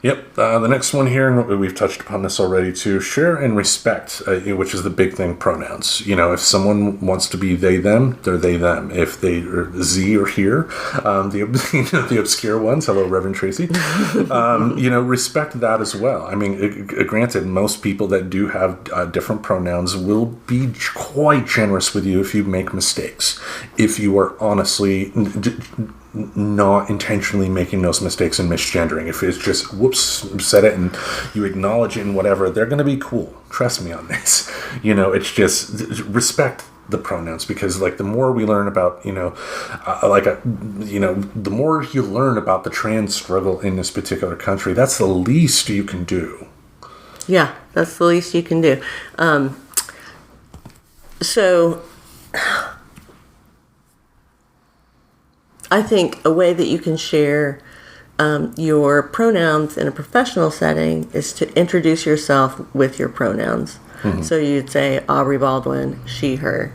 Yep. The next one here, and we've touched upon this already too, share and respect, which is the big thing, pronouns. If someone wants to be they, them, they're they, them. If they are Z or here, the obscure ones, hello, Reverend Tracy, respect that as well. Granted, most people that do have different pronouns will be quite generous with you if you make mistakes. If you are honestly not intentionally making those mistakes and misgendering. If it's just, whoops, said it and you acknowledge it and whatever, they're going to be cool. Trust me on this. It's just respect the pronouns, because the more we learn about, the more you learn about the trans struggle in this particular country, that's the least you can do. Yeah, that's the least you can do. I think a way that you can share your pronouns in a professional setting is to introduce yourself with your pronouns. Mm-hmm. So you'd say Aubrey Baldwin, she, her.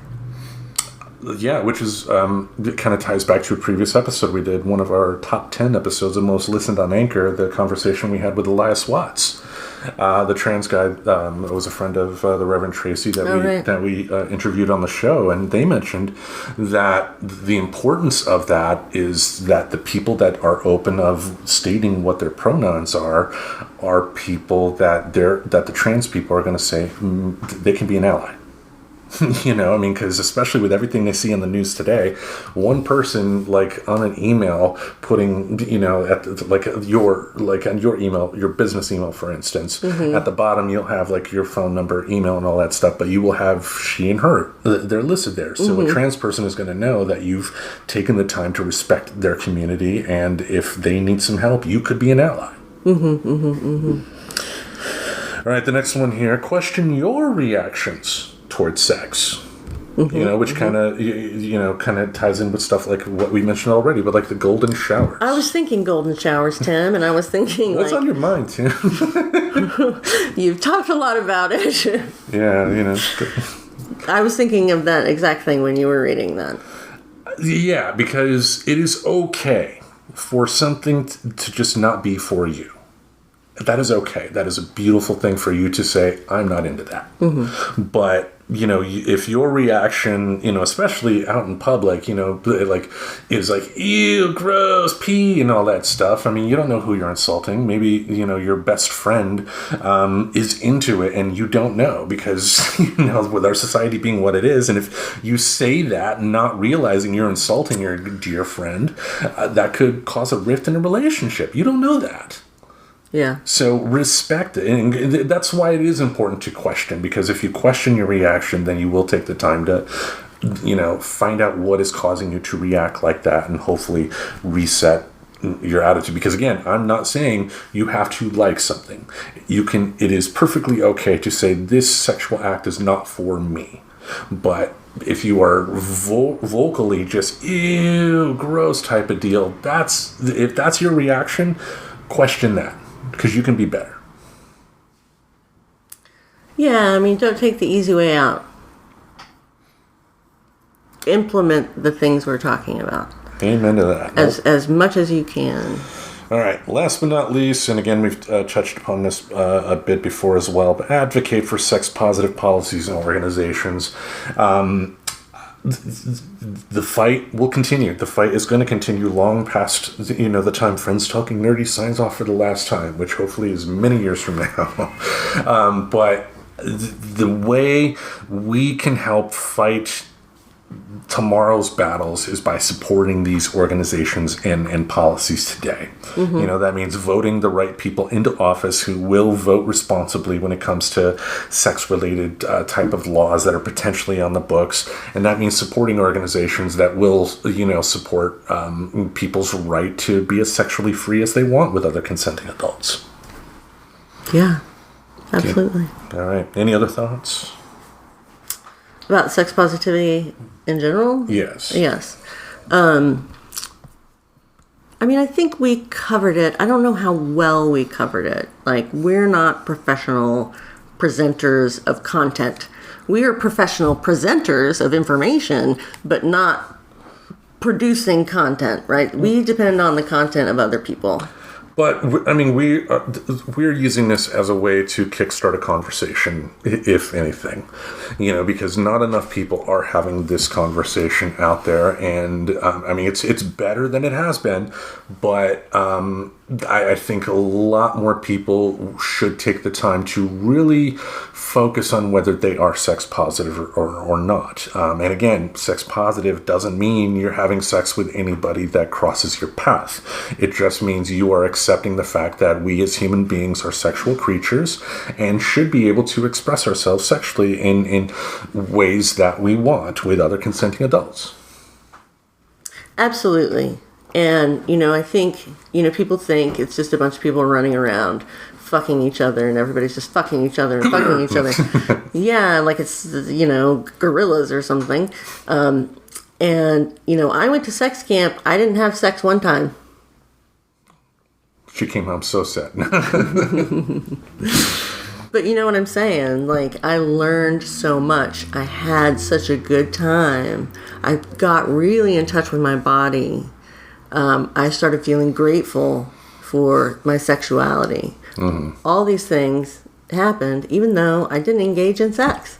Yeah, which is it kind of ties back to a previous episode we did, one of our top 10 episodes of most listened on Anchor, the conversation we had with Elias Watts. the trans guy was a friend of the Reverend Tracy Right. that we interviewed on the show, and they mentioned that the importance of that is that the people that are open of stating what their pronouns are people that the trans people are going to say they can be an ally. You know, I mean, because especially with everything they see in the news today, one person like on an email putting, you know, on your email, your business email, for instance, at the bottom you'll have like your phone number, email, and all that stuff, but you will have she and her. They're listed there, so a trans person is going to know that you've taken the time to respect their community, and if they need some help, you could be an ally. All right, the next one here: question your reactions towards sex. You know, which kind of kind of ties in with stuff like what we mentioned already, but like the golden showers. I was thinking golden showers, Tim, and I was thinking what's on your mind, Tim? You've talked a lot about it. Yeah, you know. I was thinking of that exact thing when you were reading that. Yeah, because it is okay for something to just not be for you. That is okay. That is a beautiful thing for you to say, I'm not into that. But, you know, if your reaction, you know, especially out in public, you know, like, is like, ew, gross, pee, and all that stuff. I mean, you don't know who you're insulting. Maybe, you know, your best friend is into it and you don't know because, you know, with our society being what it is, and if you say that not realizing you're insulting your dear friend, that could cause a rift in a relationship. You don't know that. Yeah. So respect it. And that's why it is important to question, because if you question your reaction, then you will take the time to, you know, find out what is causing you to react like that and hopefully reset your attitude. Because again, I'm not saying you have to like something. It is perfectly okay to say this sexual act is not for me. But if you are vocally just ew, gross type of deal, if that's your reaction, question that. Because you can be better. Yeah, I mean, don't take the easy way out. Implement the things we're talking about. Amen to that. As much as you can. All right, last but not least, and again, we've touched upon this a bit before as well, but advocate for sex-positive policies and organizations. The fight will continue. The fight is going to continue long past, you know, the time Friends Talking Nerdy signs off for the last time, which hopefully is many years from now. But the way we can help fight tomorrow's battles is by supporting these organizations and policies today. You know, that means voting the right people into office who will vote responsibly when it comes to sex-related type of laws that are potentially on the books. And that means supporting organizations that will, you know, support people's right to be as sexually free as they want with other consenting adults. Yeah, absolutely. Okay. All right. Any other thoughts? About sex positivity in general? Yes. Yes. I mean, I think we covered it. I don't know how well we covered it. Like, we're not professional presenters of content. We are professional presenters of information, but not producing content, right? We depend on the content of other people. But, I mean, we're using this as a way to kickstart a conversation, if anything. You know, because not enough people are having this conversation out there. And, I mean, it's better than it has been. But I think a lot more people should take the time to really focus on whether they are sex positive or not. And again, sex positive doesn't mean you're having sex with anybody that crosses your path. It just means you are accepting the fact that we as human beings are sexual creatures and should be able to express ourselves sexually in ways that we want with other consenting adults. Absolutely. And, you know, I think, you know, people think it's just a bunch of people running around fucking each other and everybody's just fucking each other and fucking each other. Yeah, like it's, you know, gorillas or something. And, you know, I went to sex camp. I didn't have sex one time. She came home so sad. But you know what I'm saying? Like, I learned so much. I had such a good time. I got really in touch with my body. I started feeling grateful for my sexuality. All these things happened even though I didn't engage in sex.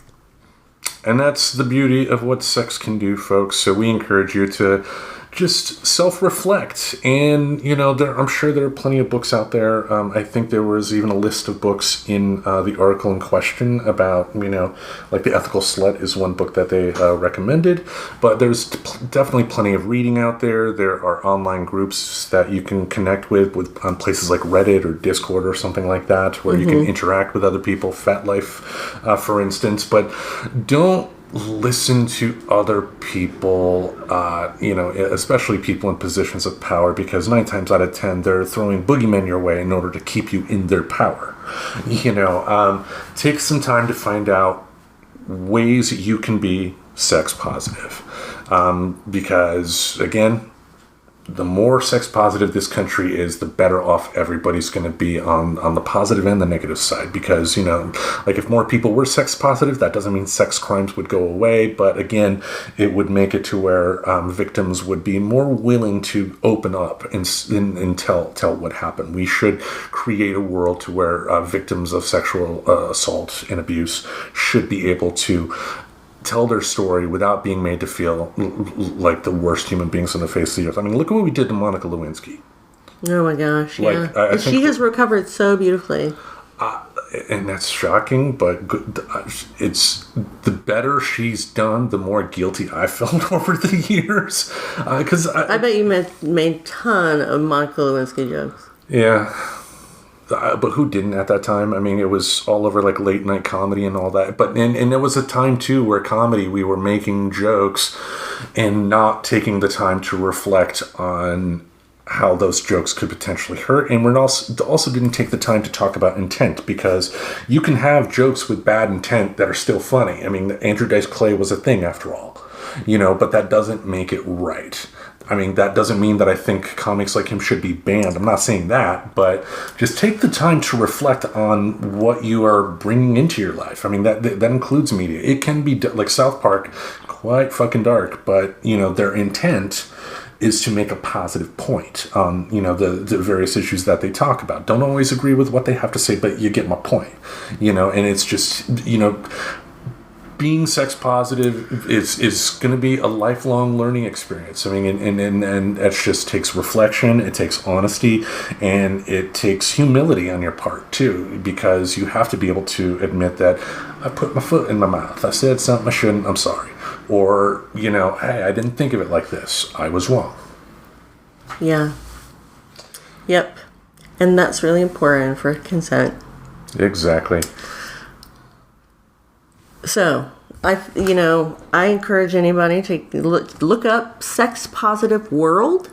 And that's the beauty of what sex can do, folks. So we encourage you to just self-reflect. And, I'm sure there are plenty of books out there. I think there was even a list of books in the article in question about, like The Ethical Slut is one book that they recommended. But there's definitely plenty of reading out there. There are online groups that you can connect with on places like Reddit or Discord or something like that, where you can interact with other people, Fat Life, for instance. But don't listen to other people, especially people in positions of power, because 9 times out of 10, they're throwing boogeymen your way in order to keep you in their power. Take some time to find out ways you can be sex positive. Because, again, the more sex positive this country is, the better off everybody's going to be on the positive and the negative side. Because, like if more people were sex positive, that doesn't mean sex crimes would go away. But again, it would make it to where victims would be more willing to open up and tell what happened. We should create a world to where victims of sexual assault and abuse should be able to tell their story without being made to feel like the worst human beings on the face of the earth. I mean, look at what we did to Monica Lewinsky. Oh my gosh, yeah. She has recovered so beautifully. And that's shocking, but it's the better she's done, the more guilty I felt over the years. Because I bet you made a ton of Monica Lewinsky jokes. Yeah. But who didn't at that time? I mean, it was all over like late night comedy and all that. But and there was a time too where comedy, we were making jokes and not taking the time to reflect on how those jokes could potentially hurt. And we also didn't take the time to talk about intent, because you can have jokes with bad intent that are still funny. I mean, Andrew Dice Clay was a thing after all, but that doesn't make it right. I mean, that doesn't mean that I think comics like him should be banned. I'm not saying that, but just take the time to reflect on what you are bringing into your life. I mean, that includes media. It can be, like South Park, quite fucking dark, but, their intent is to make a positive point on, the various issues that they talk about. Don't always agree with what they have to say, but you get my point, and it's just, being sex positive is going to be a lifelong learning experience. I mean, and that just takes reflection, it takes honesty, and it takes humility on your part too, because you have to be able to admit that I put my foot in my mouth, I said something I shouldn't, I'm sorry. Or, hey, I didn't think of it like this, I was wrong. Yeah. Yep. And that's really important for consent. Exactly. So, I encourage anybody to look up Sex Positive World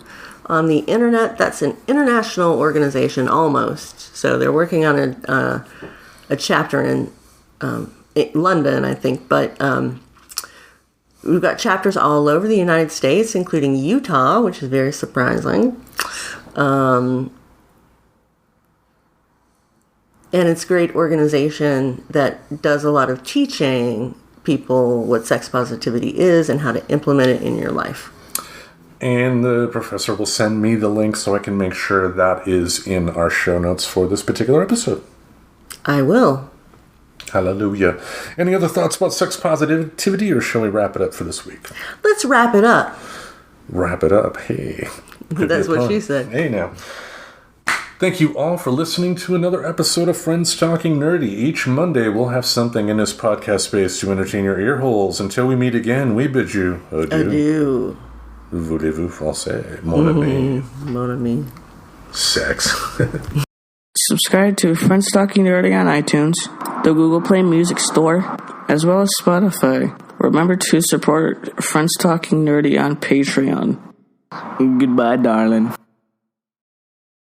on the internet. That's an international organization almost. So they're working on a chapter in London, I think. But we've got chapters all over the United States, including Utah, which is very surprising. And it's a great organization that does a lot of teaching people what sex positivity is and how to implement it in your life. And the professor will send me the link so I can make sure that is in our show notes for this particular episode. I will. Hallelujah. Any other thoughts about sex positivity, or shall we wrap it up for this week? Let's wrap it up. Wrap it up. Hey. That's what she said. Hey now. Thank you all for listening to another episode of Friends Talking Nerdy. Each Monday we'll have something in this podcast space to entertain your ear holes. Until we meet again, we bid you adieu. Adieu. Voulez-vous français, mon ami? Mon ami. Sex. Subscribe to Friends Talking Nerdy on iTunes, the Google Play Music Store, as well as Spotify. Remember to support Friends Talking Nerdy on Patreon. Goodbye, darling.